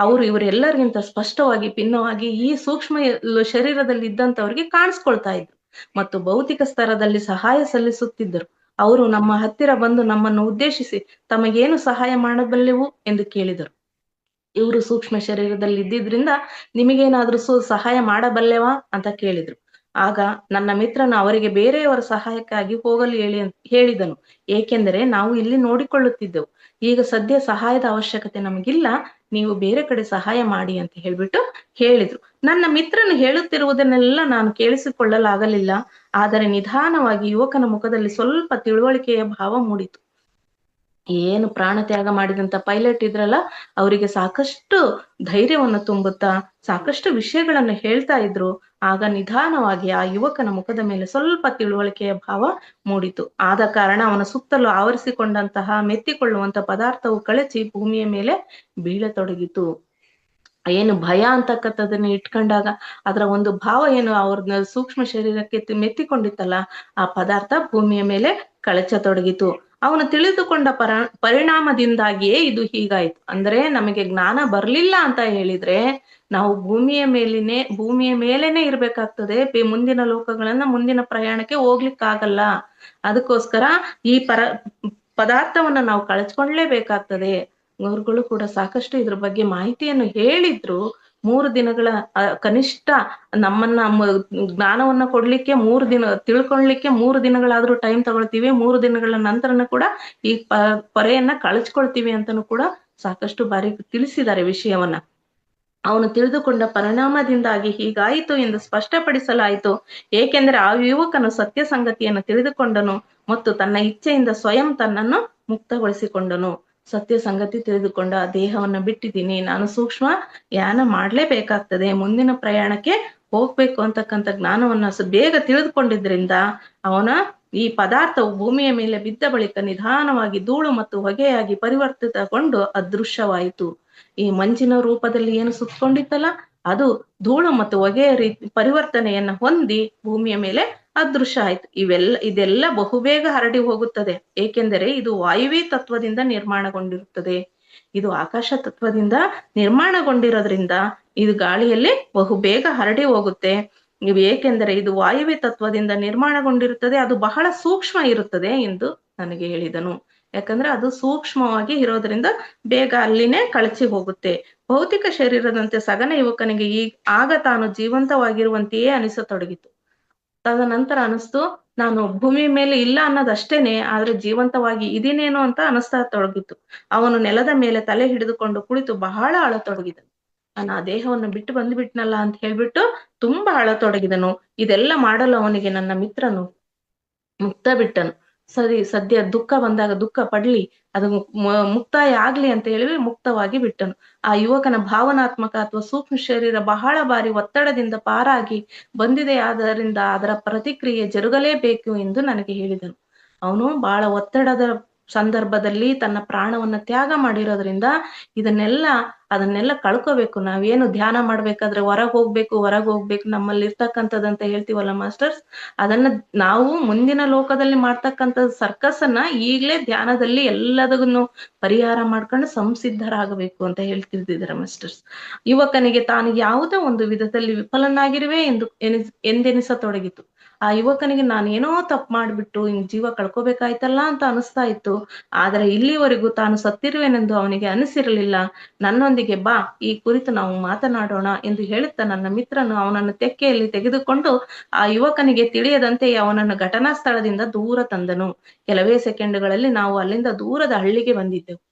ಇವರೆಲ್ಲರಿಗಿಂತ ಸ್ಪಷ್ಟವಾಗಿ ಭಿನ್ನವಾಗಿ ಈ ಸೂಕ್ಷ್ಮ ಶರೀರದಲ್ಲಿ ಇದ್ದಂತವ್ರಿಗೆ ಕಾಣಿಸ್ಕೊಳ್ತಾ ಇದ್ರು ಮತ್ತು ಭೌತಿಕ ಸ್ತರದಲ್ಲಿ ಸಹಾಯ ಸಲ್ಲಿಸುತ್ತಿದ್ದರು. ಅವರು ನಮ್ಮ ಹತ್ತಿರ ಬಂದು ನಮ್ಮನ್ನು ಉದ್ದೇಶಿಸಿ ತಮಗೇನು ಸಹಾಯ ಮಾಡಬಲ್ಲೆವು ಎಂದು ಕೇಳಿದರು. ಇವರು ಸೂಕ್ಷ್ಮ ಶರೀರದಲ್ಲಿ ಇದ್ದಿದ್ರಿಂದ ನಿಮಗೇನಾದ್ರೂ ಸಹಾಯ ಮಾಡಬಲ್ಲೆವಾ ಅಂತ ಕೇಳಿದ್ರು. ಆಗ ನನ್ನ ಮಿತ್ರನು ಅವರಿಗೆ ಬೇರೆಯವರ ಸಹಾಯಕ್ಕಾಗಿ ಹೋಗಲು ಹೇಳಿದನು. ಏಕೆಂದರೆ ನಾವು ಇಲ್ಲಿ ನೋಡಿಕೊಳ್ಳುತ್ತಿದ್ದೆವು. ಈಗ ಸದ್ಯ ಸಹಾಯದ ಅವಶ್ಯಕತೆ ನಮಗಿಲ್ಲ, ನೀವು ಬೇರೆ ಕಡೆ ಸಹಾಯ ಮಾಡಿ ಅಂತ ಹೇಳಿದ್ರು. ನನ್ನ ಮಿತ್ರನು ಹೇಳುತ್ತಿರುವುದನ್ನೆಲ್ಲ ನಾನು ಕೇಳಿಸಿಕೊಳ್ಳಲಾಗಲಿಲ್ಲ. ಆದರೆ ನಿಧಾನವಾಗಿ ಯುವಕನ ಮುಖದಲ್ಲಿ ಸ್ವಲ್ಪ ತಿಳುವಳಿಕೆಯ ಭಾವ ಮೂಡಿತು. ಏನು ಪ್ರಾಣ ತ್ಯಾಗ ಮಾಡಿದಂತ ಪೈಲಟ್ ಇದ್ರಲ್ಲ, ಅವರಿಗೆ ಸಾಕಷ್ಟು ಧೈರ್ಯವನ್ನು ತುಂಬುತ್ತಾ ಸಾಕಷ್ಟು ವಿಷಯಗಳನ್ನು ಹೇಳ್ತಾ ಇದ್ರು. ಆಗ ನಿಧಾನವಾಗಿ ಆ ಯುವಕನ ಮುಖದ ಮೇಲೆ ಸ್ವಲ್ಪ ತಿಳುವಳಿಕೆಯ ಭಾವ ಮೂಡಿತು. ಆದ ಕಾರಣ ಅವನ ಸುತ್ತಲೂ ಆವರಿಸಿಕೊಂಡಂತಹ ಮೆತ್ತಿಕೊಳ್ಳುವಂತ ಪದಾರ್ಥವು ಕಳಚಿ ಭೂಮಿಯ ಮೇಲೆ ಬೀಳತೊಡಗಿತು. ಏನು ಭಯ ಅಂತಕ್ಕಂಥದನ್ನ ಇಟ್ಕೊಂಡಾಗ ಅದರ ಒಂದು ಭಾವ ಏನು ಅವ್ರನ್ನ ಸೂಕ್ಷ್ಮ ಶರೀರಕ್ಕೆ ಮೆತ್ತಿಕೊಂಡಿತ್ತಲ್ಲ, ಆ ಪದಾರ್ಥ ಭೂಮಿಯ ಮೇಲೆ ಕಳಚತೊಡಗಿತು. ಅವನು ತಿಳಿದುಕೊಂಡ ಪರಿಣಾಮದಿಂದಾಗಿಯೇ ಇದು ಹೀಗಾಯ್ತು. ಅಂದ್ರೆ ನಮಗೆ ಜ್ಞಾನ ಬರ್ಲಿಲ್ಲ ಅಂತ ಹೇಳಿದ್ರೆ ನಾವು ಭೂಮಿಯ ಮೇಲೇನೆ ಇರ್ಬೇಕಾಗ್ತದೆ. ಮುಂದಿನ ಲೋಕಗಳನ್ನ ಮುಂದಿನ ಪ್ರಯಾಣಕ್ಕೆ ಹೋಗ್ಲಿಕ್ಕಾಗಲ್ಲ. ಅದಕ್ಕೋಸ್ಕರ ಈ ಪದಾರ್ಥವನ್ನ ನಾವು ಕಳಚ್ಕೊಂಡ್ಲೇಬೇಕಾಗ್ತದೆ. ಗುರುಗಳು ಕೂಡ ಸಾಕಷ್ಟು ಇದ್ರ ಬಗ್ಗೆ ಮಾಹಿತಿಯನ್ನು ಹೇಳಿದ್ರು. 3 ದಿನಗಳ ಕನಿಷ್ಠ ನಮ್ಮನ್ನ ಜ್ಞಾನವನ್ನ ಕೊಡ್ಲಿಕ್ಕೆ 3 ದಿನ, ತಿಳ್ಕೊಳ್ಲಿಕ್ಕೆ 3 ದಿನಗಳಾದ್ರೂ ಟೈಮ್ ತಗೊಳ್ತೀವಿ. 3 ದಿನಗಳ ನಂತರನ ಕೂಡ ಈ ಪೊರೆಯನ್ನ ಕಳಚ್ಕೊಳ್ತೀವಿ ಅಂತನೂ ಕೂಡ ಸಾಕಷ್ಟು ಬಾರಿ ತಿಳಿಸಿದ್ದಾರೆ ವಿಷಯವನ್ನ. ಅವನು ತಿಳಿದುಕೊಂಡ ಪರಿಣಾಮದಿಂದಾಗಿ ಹೀಗಾಯಿತು ಎಂದು ಸ್ಪಷ್ಟಪಡಿಸಲಾಯಿತು. ಏಕೆಂದರೆ ಆ ಯುವಕನು ಸತ್ಯ ಸಂಗತಿಯನ್ನು ತಿಳಿದುಕೊಂಡನು ಮತ್ತು ತನ್ನ ಇಚ್ಛೆಯಿಂದ ಸ್ವಯಂ ತನ್ನನ್ನು ಮುಕ್ತಗೊಳಿಸಿಕೊಂಡನು. ಸತ್ಯ ಸಂಗತಿ ತಿಳಿದುಕೊಂಡ, ದೇಹವನ್ನ ಬಿಟ್ಟಿದ್ದೀನಿ, ನಾನು ಸೂಕ್ಷ್ಮ ಯಾನ ಮಾಡ್ಲೇಬೇಕಾಗ್ತದೆ, ಮುಂದಿನ ಪ್ರಯಾಣಕ್ಕೆ ಹೋಗ್ಬೇಕು ಅಂತಕ್ಕಂಥ ಜ್ಞಾನವನ್ನ ಬೇಗ ತಿಳಿದುಕೊಂಡಿದ್ರಿಂದ ಅವನ ಈ ಪದಾರ್ಥವು ಭೂಮಿಯ ಮೇಲೆ ಬಿದ್ದ ಬಳಿಕ ನಿಧಾನವಾಗಿ ಧೂಳು ಮತ್ತು ಹೊಗೆಯಾಗಿ ಪರಿವರ್ತಿತಗೊಂಡು ಅದೃಶ್ಯವಾಯಿತು. ಈ ಮಂಜಿನ ರೂಪದಲ್ಲಿ ಏನು ಸುತ್ತಕೊಂಡಿತ್ತಲ್ಲ, ಅದು ಧೂಳು ಮತ್ತು ಹೊಗೆಯ ಪರಿವರ್ತನೆಯನ್ನ ಹೊಂದಿ ಭೂಮಿಯ ಮೇಲೆ ಅದೃಶ್ಯ ಆಯ್ತು. ಇದೆಲ್ಲ ಬಹುಬೇಗ ಹರಡಿ ಹೋಗುತ್ತದೆ. ಏಕೆಂದರೆ ಇದು ವಾಯುವ್ಯ ತತ್ವದಿಂದ ನಿರ್ಮಾಣಗೊಂಡಿರುತ್ತದೆ. ಇದು ಆಕಾಶ ತತ್ವದಿಂದ ನಿರ್ಮಾಣಗೊಂಡಿರೋದ್ರಿಂದ ಇದು ಗಾಳಿಯಲ್ಲಿ ಬಹುಬೇಗ ಹರಡಿ ಹೋಗುತ್ತೆ. ಏಕೆಂದರೆ ಇದು ವಾಯುವ್ಯ ತತ್ವದಿಂದ ನಿರ್ಮಾಣಗೊಂಡಿರುತ್ತದೆ, ಅದು ಬಹಳ ಸೂಕ್ಷ್ಮ ಇರುತ್ತದೆ ಎಂದು ನನಗೆ ಹೇಳಿದನು. ಯಾಕಂದ್ರೆ ಅದು ಸೂಕ್ಷ್ಮವಾಗಿ ಇರೋದ್ರಿಂದ ಬೇಗ ಅಲ್ಲಿನೇ ಕಳಚಿ ಹೋಗುತ್ತೆ. ಭೌತಿಕ ಶರೀರದಂತೆ ಸಗನ ಯುವಕನಿಗೆ ಆಗ ತಾನು ಜೀವಂತವಾಗಿರುವಂತೆಯೇ ಅನಿಸತೊಡಗಿತು. ತದನಂತರ ಅನಿಸ್ತು, ನಾನು ಭೂಮಿ ಮೇಲೆ ಇಲ್ಲ ಅನ್ನೋದಷ್ಟೇನೆ, ಆದ್ರೆ ಜೀವಂತವಾಗಿ ಇದೀನೇನೋ ಅಂತ ಅನಿಸ್ತಾ ತೊಡಗಿತು. ಅವನು ನೆಲದ ಮೇಲೆ ತಲೆ ಹಿಡಿದುಕೊಂಡು ಕುಳಿತು ಬಹಳ ಅಳತೊಡಗಿದನು. ನಾನು ಆ ದೇಹವನ್ನು ಬಿಟ್ಟು ಬಂದ್ಬಿಟ್ನಲ್ಲ ಅಂತ ಹೇಳ್ಬಿಟ್ಟು ತುಂಬಾ ಅಳತೊಡಗಿದನು. ಇದೆಲ್ಲ ಮಾಡಲು ಅವನಿಗೆ ನನ್ನ ಮಿತ್ರನು ಮುಕ್ತ ಬಿಟ್ಟನು. ಸದ್ಯ ದುಃಖ ಬಂದಾಗ ದುಃಖ ಪಡ್ಲಿ, ಅದು ಮುಕ್ತಾಯ ಆಗ್ಲಿ ಅಂತ ಹೇಳಿ ಮುಕ್ತವಾಗಿ ಬಿಟ್ಟನು. ಆ ಯುವಕನ ಭಾವನಾತ್ಮಕ ಅಥವಾ ಸೂಕ್ಷ್ಮ ಶರೀರ ಬಹಳ ಬಾರಿ ಒತ್ತಡದಿಂದ ಪಾರಾಗಿ ಬಂದಿದೆ, ಆದ್ದರಿಂದ ಅದರ ಪ್ರತಿಕ್ರಿಯೆ ಜರುಗಲೇಬೇಕು ಎಂದು ನನಗೆ ಹೇಳಿದನು. ಅವನು ಬಹಳ ಒತ್ತಡದ ಸಂದರ್ಭದಲ್ಲಿ ತನ್ನ ಪ್ರಾಣವನ್ನ ತ್ಯಾಗ ಮಾಡಿರೋದ್ರಿಂದ ಅದನ್ನೆಲ್ಲ ಕಳ್ಕೋಬೇಕು. ನಾವೇನು ಧ್ಯಾನ ಮಾಡ್ಬೇಕಾದ್ರೆ ಹೊರಗ್ ಹೋಗ್ಬೇಕು ನಮ್ಮಲ್ಲಿ ಇರ್ತಕ್ಕಂಥದ್ದಂತ ಹೇಳ್ತೀವಲ್ಲ ಮಾಸ್ಟರ್ಸ್, ಅದನ್ನ ನಾವು ಮುಂದಿನ ಲೋಕದಲ್ಲಿ ಮಾಡ್ತಕ್ಕಂಥ ಸರ್ಕಸ್ ಅನ್ನ ಈಗ್ಲೇ ಧ್ಯಾನದಲ್ಲಿ ಎಲ್ಲದನ್ನು ಪರಿಹಾರ ಮಾಡ್ಕೊಂಡು ಸಂಸಿದ್ಧರಾಗಬೇಕು ಅಂತ ಹೇಳ್ತಿದ್ದಾರೆ ಮಾಸ್ಟರ್ಸ್. ಯುವಕನಿಗೆ ತಾನು ಯಾವುದೋ ಒಂದು ವಿಧದಲ್ಲಿ ವಿಫಲನಾಗಿರುವೆ ಎಂದೆನಿಸತೊಡಗಿತು. ಆ ಯುವಕನಿಗೆ ನಾನು ಏನೋ ತಪ್ಪು ಮಾಡ್ಬಿಟ್ಟು ಜೀವ ಕಳ್ಕೋಬೇಕಾಯ್ತಲ್ಲ ಅಂತ ಅನಿಸ್ತಾ ಇತ್ತು. ಆದ್ರೆ ಇಲ್ಲಿವರೆಗೂ ತಾನು ಸತ್ತಿರುವೆನೆಂದು ಅವನಿಗೆ ಅನಿಸಿರಲಿಲ್ಲ. ನನ್ನೊಂದಿಗೆ ಬಾ, ಈ ಕುರಿತು ನಾವು ಮಾತನಾಡೋಣ ಎಂದು ಹೇಳುತ್ತಾ ನನ್ನ ಮಿತ್ರನು ಅವನನ್ನು ತೆಕ್ಕೆಯಲ್ಲಿ ತೆಗೆದುಕೊಂಡು ಆ ಯುವಕನಿಗೆ ತಿಳಿಯದಂತೆ ಅವನನ್ನು ಘಟನಾ ಸ್ಥಳದಿಂದ ದೂರ ತಂದನು. ಕೆಲವೇ ಸೆಕೆಂಡ್ಗಳಲ್ಲಿ ನಾವು ಅಲ್ಲಿಂದ ದೂರದ ಹಳ್ಳಿಗೆ ಬಂದಿದ್ದೆವು.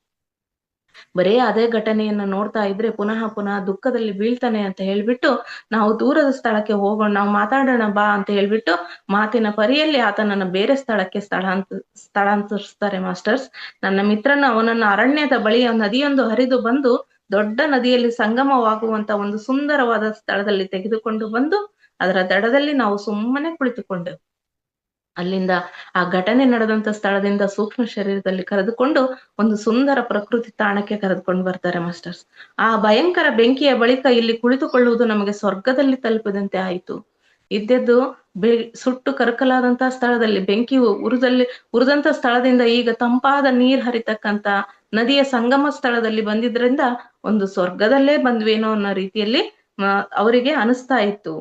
ಬರೇ ಅದೇ ಘಟನೆಯನ್ನ ನೋಡ್ತಾ ಇದ್ರೆ ಪುನಃ ದುಃಖದಲ್ಲಿ ಬೀಳ್ತಾನೆ ಅಂತ ಹೇಳ್ಬಿಟ್ಟು ನಾವು ದೂರದ ಸ್ಥಳಕ್ಕೆ ಹೋಗೋಣ, ನಾವು ಮಾತಾಡೋಣ ಬಾ ಅಂತ ಹೇಳ್ಬಿಟ್ಟು ಮಾತಿನ ಪರಿಯಲ್ಲಿ ಆತನನ್ನ ಬೇರೆ ಸ್ಥಳಕ್ಕೆ ಸ್ಥಳಾಂತರಿಸ್ತಾರೆ ಮಾಸ್ಟರ್ಸ್. ನನ್ನ ಮಿತ್ರನು ಅವನನ್ನು ಅರಣ್ಯದ ಬಳಿಯ ನದಿಯೊಂದು ಹರಿದು ಬಂದು ದೊಡ್ಡ ನದಿಯಲ್ಲಿ ಸಂಗಮವಾಗುವಂತ ಒಂದು ಸುಂದರವಾದ ಸ್ಥಳದಲ್ಲಿ ತೆಗೆದುಕೊಂಡು ಬಂದು ಅದರ ದಡದಲ್ಲಿ ನಾವು ಸುಮ್ಮನೆ ಕುಳಿತುಕೊಂಡೆವು. ಅಲ್ಲಿಂದ ಆ ಘಟನೆ ನಡೆದಂತ ಸ್ಥಳದಿಂದ ಸೂಕ್ಷ್ಮ ಶರೀರದಲ್ಲಿ ಕರೆದುಕೊಂಡು ಒಂದು ಸುಂದರ ಪ್ರಕೃತಿ ತಾಣಕ್ಕೆ ಕರೆದುಕೊಂಡು ಬರ್ತಾರೆ ಮಾಸ್ಟರ್ಸ್. ಆ ಭಯಂಕರ ಬೆಂಕಿಯ ಬಳಿಕ ಇಲ್ಲಿ ಕುಳಿತುಕೊಳ್ಳುವುದು ನಮಗೆ ಸ್ವರ್ಗದಲ್ಲಿ ತಲುಪಿದಂತೆ ಆಯಿತು. ಇದ್ದದ್ದು ಸುಟ್ಟು ಕರಕಲಾದಂತಹ ಸ್ಥಳದಲ್ಲಿ ಬೆಂಕಿ ಉರಿದಂತ ಸ್ಥಳದಿಂದ ಈಗ ತಂಪಾದ ನೀರ್ ಹರಿತಕ್ಕಂತ ನದಿಯ ಸಂಗಮ ಸ್ಥಳದಲ್ಲಿ ಬಂದಿದ್ರಿಂದ ಒಂದು ಸ್ವರ್ಗದಲ್ಲೇ ಬಂದ್ವೇನೋ ಅನ್ನೋ ರೀತಿಯಲ್ಲಿ ಅವರಿಗೆ ಅನಿಸ್ತಾ ಇತ್ತು.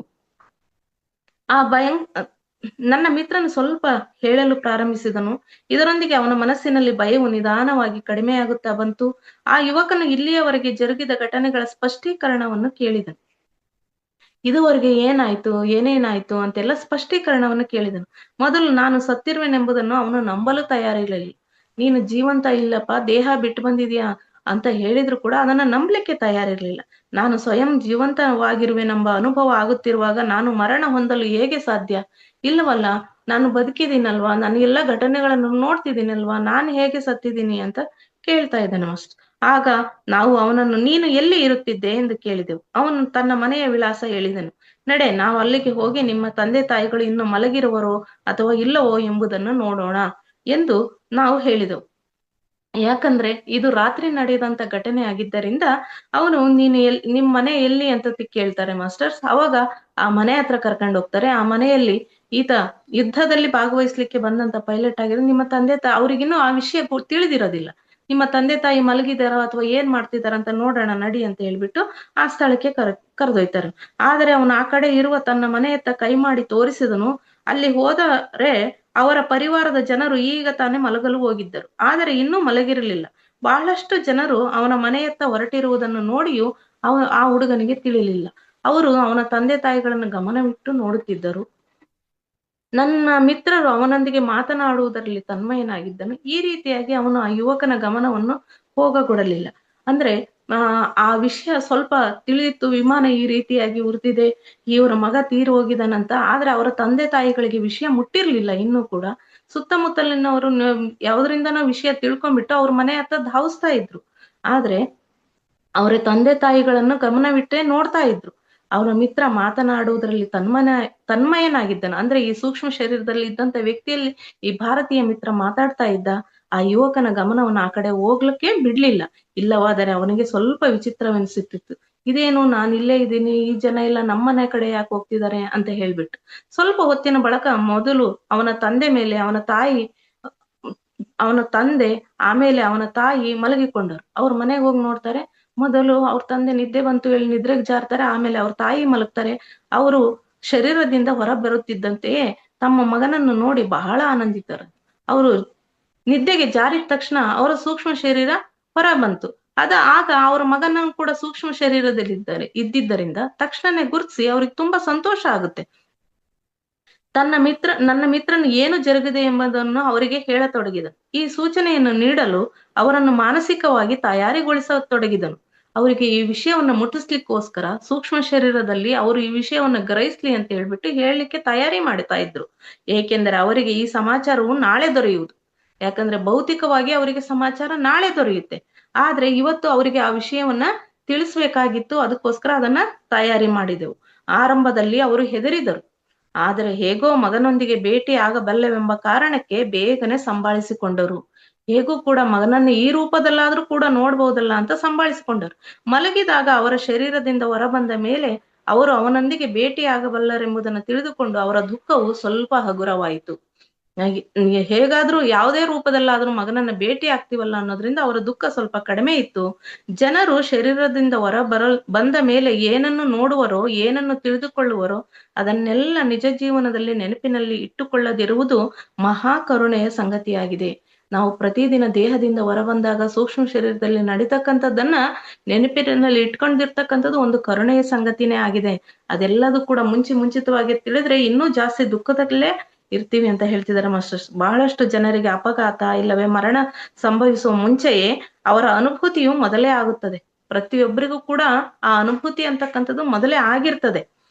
ನನ್ನ ಮಿತ್ರನು ಸ್ವಲ್ಪ ಹೇಳಲು ಪ್ರಾರಂಭಿಸಿದನು. ಇದರೊಂದಿಗೆ ಅವನ ಮನಸ್ಸಿನಲ್ಲಿ ಭಯವು ನಿಧಾನವಾಗಿ ಕಡಿಮೆಯಾಗುತ್ತಾ ಬಂತು. ಆ ಯುವಕನು ಇಲ್ಲಿಯವರೆಗೆ ಜರುಗಿದ ಘಟನೆಗಳ ಸ್ಪಷ್ಟೀಕರಣವನ್ನು ಕೇಳಿದನು. ಇದುವರೆಗೆ ಏನೇನಾಯ್ತು ಅಂತೆಲ್ಲ ಸ್ಪಷ್ಟೀಕರಣವನ್ನು ಕೇಳಿದನು. ಮೊದಲು ನಾನು ಸತ್ತಿರುವೆನೆಂಬುದನ್ನು ಅವನು ನಂಬಲು ತಯಾರಿರಲಿಲ್ಲ. ನೀನು ಜೀವಂತ ಇಲ್ಲಪ್ಪ, ದೇಹ ಬಿಟ್ಟು ಬಂದಿದ್ಯಾ ಅಂತ ಹೇಳಿದ್ರು ಕೂಡ ಅದನ್ನ ನಂಬಲಿಕ್ಕೆ ತಯಾರಿರ್ಲಿಲ್ಲ. ನಾನು ಸ್ವಯಂ ಜೀವಂತವಾಗಿರುವೆನೆಂಬ ಅನುಭವ ಆಗುತ್ತಿರುವಾಗ ನಾನು ಮರಣ ಹೊಂದಲು ಹೇಗೆ ಸಾಧ್ಯ? ಇಲ್ಲವಲ್ಲ, ನಾನು ಬದುಕಿದ್ದೀನಲ್ವಾ, ನಾನು ಎಲ್ಲ ಘಟನೆಗಳನ್ನು ನೋಡ್ತಿದ್ದೀನಲ್ವಾ, ನಾನು ಹೇಗೆ ಸತ್ತಿದ್ದೀನಿ ಅಂತ ಕೇಳ್ತಾ ಇದ್ದಾನೆ ಮಾಸ್ಟರ್. ಆಗ ನಾವು ಅವನನ್ನು ನೀನು ಎಲ್ಲಿ ಇರುತ್ತಿದ್ದೆ ಎಂದು ಕೇಳಿದೆವು. ಅವನು ತನ್ನ ಮನೆಯ ವಿಳಾಸ ಹೇಳಿದನು. ನಡೆ, ನಾವು ಅಲ್ಲಿಗೆ ಹೋಗಿ ನಿಮ್ಮ ತಂದೆ ತಾಯಿಗಳು ಇನ್ನು ಮಲಗಿರುವರೋ ಅಥವಾ ಇಲ್ಲವೋ ಎಂಬುದನ್ನು ನೋಡೋಣ ಎಂದು ನಾವು ಹೇಳಿದೆವು. ಯಾಕಂದ್ರೆ ಇದು ರಾತ್ರಿ ನಡೆದಂತ ಘಟನೆ ಆಗಿದ್ದರಿಂದ ಅವನು ನಿಮ್ ಮನೆ ಎಲ್ಲಿ ಅಂತ ಕೇಳ್ತಾರೆ ಮಾಸ್ಟರ್ಸ್. ಅವಾಗ ಆ ಮನೆ ಹತ್ರ ಕರ್ಕೊಂಡು ಹೋಗ್ತಾರೆ. ಆ ಮನೆಯಲ್ಲಿ ಈತ ಯುದ್ಧದಲ್ಲಿ ಭಾಗವಹಿಸ್ಲಿಕ್ಕೆ ಬಂದಂತ ಪೈಲಟ್ ಆಗಿರೋ ನಿಮ್ಮ ತಂದೆ ತಾಯಿ ಅವ್ರಿಗಿನ್ನೂ ಆ ವಿಷಯ ತಿಳಿದಿರೋದಿಲ್ಲ. ನಿಮ್ಮ ತಂದೆ ತಾಯಿ ಮಲಗಿದಾರೋ ಅಥವಾ ಏನ್ ಮಾಡ್ತಿದಾರ ಅಂತ ನೋಡೋಣ ನಡಿ ಅಂತ ಹೇಳ್ಬಿಟ್ಟು ಆ ಸ್ಥಳಕ್ಕೆ ಕರೆದೊಯ್ತಾರೆ. ಆದ್ರೆ ಅವನು ಆ ಕಡೆ ಇರುವ ತನ್ನ ಮನೆಯತ್ತ ಕೈ ಮಾಡಿ ತೋರಿಸಿದನು. ಅಲ್ಲಿ ಹೋದರೆ ಅವರ ಪರಿವಾರದ ಜನರು ಈಗ ತಾನೇ ಮಲಗಲು ಹೋಗಿದ್ದರು, ಆದರೆ ಇನ್ನೂ ಮಲಗಿರಲಿಲ್ಲ. ಬಹಳಷ್ಟು ಜನರು ಅವನ ಮನೆಯತ್ತ ಹೊರಟಿರುವುದನ್ನು ನೋಡಿಯೂ ಆ ಹುಡುಗನಿಗೆ ತಿಳಿಲಿಲ್ಲ. ಅವರು ಅವನ ತಂದೆ ತಾಯಿಗಳನ್ನು ಗಮನವಿಟ್ಟು ನೋಡುತ್ತಿದ್ದರು. ನನ್ನ ಮಿತ್ರರು ಅವನೊಂದಿಗೆ ಮಾತನಾಡುವುದರಲ್ಲಿ ತನ್ಮಯನಾಗಿದ್ದನು. ಈ ರೀತಿಯಾಗಿ ಅವನು ಆ ಯುವಕನ ಗಮನವನ್ನು ಹೋಗಗೊಡಲಿಲ್ಲ. ಅಂದ್ರೆ ಆ ವಿಷಯ ಸ್ವಲ್ಪ ತಿಳಿಯಿತು, ವಿಮಾನ ಈ ರೀತಿಯಾಗಿ ಉರಿದಿದೆ, ಇವರ ಮಗ ತೀರಿ ಹೋಗಿದಾನಂತ. ಆದ್ರೆ ಅವರ ತಂದೆ ತಾಯಿಗಳಿಗೆ ವಿಷಯ ಮುಟ್ಟಿರ್ಲಿಲ್ಲ. ಇನ್ನೂ ಕೂಡ ಸುತ್ತಮುತ್ತಲಿನವರು ಯಾವ್ದ್ರಿಂದನೋ ವಿಷಯ ತಿಳ್ಕೊಂಡ್ಬಿಟ್ಟು ಅವ್ರ ಮನೆ ಹತ್ರ ಧಾವಿಸ್ತಾ ಇದ್ರು. ಆದ್ರೆ ಅವರ ತಂದೆ ತಾಯಿಗಳನ್ನು ಗಮನವಿಟ್ಟೇ ನೋಡ್ತಾ ಇದ್ರು. ಅವರ ಮಿತ್ರ ಮಾತನಾಡುವುದರಲ್ಲಿ ತನ್ಮಯನಾಗಿದ್ದನು. ಅಂದ್ರೆ ಈ ಸೂಕ್ಷ್ಮ ಶರೀರದಲ್ಲಿ ಇದ್ದಂತ ವ್ಯಕ್ತಿಯಲ್ಲಿ ಈ ಭಾರತೀಯ ಮಿತ್ರ ಮಾತಾಡ್ತಾ ಇದ್ದ. ಆ ಯುವಕನ ಗಮನವನ್ನು ಆ ಕಡೆ ಹೋಗ್ಲಿಕ್ಕೆ ಬಿಡ್ಲಿಲ್ಲ. ಇಲ್ಲವಾದರೆ ಅವನಿಗೆ ಸ್ವಲ್ಪ ವಿಚಿತ್ರವೆನಿಸುತ್ತಿತ್ತು. ಇದೇನು, ನಾನು ಇಲ್ಲೇ ಇದ್ದೀನಿ, ಈ ಜನ ಎಲ್ಲ ನಮ್ಮನೆ ಕಡೆ ಯಾಕೆ ಹೋಗ್ತಿದ್ದಾರೆ ಅಂತ ಹೇಳ್ಬಿಟ್ಟು ಸ್ವಲ್ಪ ಹೊತ್ತಿನ ಬಳಿಕ ಮೊದಲು ಅವನ ತಂದೆ ಮೇಲೆ ಅವನ ತಂದೆ ಆಮೇಲೆ ಅವನ ತಾಯಿ ಮಲಗಿಕೊಂಡರು. ಅವ್ರ ಮನೆಗೆ ಹೋಗಿ ನೋಡ್ತಾರೆ. ಮೊದಲು ಅವ್ರ ತಂದೆ ನಿದ್ದೆ ಬಂತು ಹೇಳಿ ನಿದ್ರೆಗೆ ಜಾರ್ತಾರೆ. ಆಮೇಲೆ ಅವ್ರ ತಾಯಿ ಮಲಗ್ತಾರೆ. ಅವರು ಶರೀರದಿಂದ ಹೊರ ಬರುತ್ತಿದ್ದಂತೆಯೇ ತಮ್ಮ ಮಗನನ್ನು ನೋಡಿ ಬಹಳ ಆನಂದಿತರು. ಅವರು ನಿದ್ದೆಗೆ ಜಾರಿದ ತಕ್ಷಣ ಅವರ ಸೂಕ್ಷ್ಮ ಶರೀರ ಹೊರ ಬಂತು. ಆಗ ಅವ್ರ ಮಗನ ಕೂಡ ಸೂಕ್ಷ್ಮ ಶರೀರದಲ್ಲಿ ಇದ್ದಿದ್ದರಿಂದ ತಕ್ಷಣನೇ ಗುರುತಿಸಿ ಅವ್ರಿಗೆ ತುಂಬಾ ಸಂತೋಷ ಆಗುತ್ತೆ. ನನ್ನ ಮಿತ್ರನು ಏನು ಜರುಗಿದೆ ಎಂಬುದನ್ನು ಅವರಿಗೆ ಹೇಳತೊಡಗಿದನು. ಈ ಸೂಚನೆಯನ್ನು ನೀಡಲು ಅವರನ್ನು ಮಾನಸಿಕವಾಗಿ ತಯಾರಿಗೊಳಿಸತೊಡಗಿದನು. ಅವರಿಗೆ ಈ ವಿಷಯವನ್ನ ಮುಟ್ಟಿಸ್ಲಿಕ್ಕೋಸ್ಕರ ಸೂಕ್ಷ್ಮ ಶರೀರದಲ್ಲಿ ಅವರು ಈ ವಿಷಯವನ್ನ ಗ್ರಹಿಸ್ಲಿ ಅಂತ ಹೇಳ್ಬಿಟ್ಟು ಹೇಳಲಿಕ್ಕೆ ತಯಾರಿ ಮಾಡ್ತಾ ಇದ್ರು. ಏಕೆಂದರೆ ಅವರಿಗೆ ಈ ಸಮಾಚಾರವು ನಾಳೆ ದೊರೆಯುವುದು. ಯಾಕಂದ್ರೆ ಭೌತಿಕವಾಗಿ ಅವರಿಗೆ ಸಮಾಚಾರ ನಾಳೆ ದೊರೆಯುತ್ತೆ. ಆದ್ರೆ ಇವತ್ತು ಅವರಿಗೆ ಆ ವಿಷಯವನ್ನ ತಿಳಿಸ್ಬೇಕಾಗಿತ್ತು. ಅದಕ್ಕೋಸ್ಕರ ಅದನ್ನ ತಯಾರಿ ಮಾಡಿದೆವು. ಆರಂಭದಲ್ಲಿ ಅವರು ಹೆದರಿದರು. ಆದರೆ ಹೇಗೋ ಮಗನೊಂದಿಗೆ ಭೇಟಿ ಆಗಬಲ್ಲವೆಂಬ ಕಾರಣಕ್ಕೆ ಬೇಗನೆ ಸಂಭಾಳಿಸಿಕೊಂಡರು. ಹೇಗೂ ಕೂಡ ಮಗನನ್ನು ಈ ರೂಪದಲ್ಲಾದ್ರೂ ಕೂಡ ನೋಡ್ಬಹುದಲ್ಲ ಅಂತ ಸಂಭಾಳಿಸಿಕೊಂಡರು. ಮಲಗಿದಾಗ ಅವರ ಶರೀರದಿಂದ ಹೊರಬಂದ ಮೇಲೆ ಅವರು ಅವನೊಂದಿಗೆ ಭೇಟಿ ಆಗಬಲ್ಲರೆಂಬುದನ್ನು ತಿಳಿದುಕೊಂಡು ಅವರ ದುಃಖವು ಸ್ವಲ್ಪ ಹಗುರವಾಯಿತು. ಹೇಗಾದ್ರೂ ಯಾವುದೇ ರೂಪದಲ್ಲಾದ್ರೂ ಮಗನನ್ನ ಭೇಟಿ ಆಗ್ತೀವಲ್ಲ ಅನ್ನೋದ್ರಿಂದ ಅವರ ದುಃಖ ಸ್ವಲ್ಪ ಕಡಿಮೆ ಇತ್ತು. ಜನರು ಶರೀರದಿಂದ ಬಂದ ಮೇಲೆ ಏನನ್ನು ನೋಡುವರೋ, ಏನನ್ನು ತಿಳಿದುಕೊಳ್ಳುವರೋ ಅದನ್ನೆಲ್ಲ ನಿಜ ಜೀವನದಲ್ಲಿ ನೆನಪಿನಲ್ಲಿ ಇಟ್ಟುಕೊಳ್ಳದಿರುವುದು ಮಹಾ ಕರುಣೆಯ ಸಂಗತಿಯಾಗಿದೆ. ನಾವು ಪ್ರತಿದಿನ ದೇಹದಿಂದ ಹೊರಬಂದಾಗ ಸೂಕ್ಷ್ಮ ಶರೀರದಲ್ಲಿ ನಡೀತಕ್ಕಂಥದ್ದನ್ನ ನೆನಪಿನಲ್ಲಿ ಇಟ್ಕೊಂಡಿರ್ತಕ್ಕಂಥದ್ದು ಒಂದು ಕರುಣೆಯ ಸಂಗತಿನೇ ಆಗಿದೆ. ಅದೆಲ್ಲದೂ ಕೂಡ ಮುಂಚಿತವಾಗಿ ತಿಳಿದ್ರೆ ಇನ್ನೂ ಜಾಸ್ತಿ ದುಃಖದಲ್ಲೇ ಇರ್ತೀವಿ ಅಂತ ಹೇಳ್ತಿದ್ದಾರೆ ಮಾಸ್ಟರ್ಸ್. ಬಹಳಷ್ಟು ಜನರಿಗೆ ಅಪಘಾತ ಇಲ್ಲವೇ ಮರಣ ಸಂಭವಿಸುವ ಮುಂಚೆಯೇ ಅವರ ಅನುಭೂತಿಯು ಮೊದಲೇ ಆಗುತ್ತದೆ. ಪ್ರತಿಯೊಬ್ಬರಿಗೂ ಕೂಡ ಆ ಅನುಭೂತಿ ಅಂತಕ್ಕಂಥದ್ದು ಮೊದಲೇ ಆಗಿರ್ತದೆ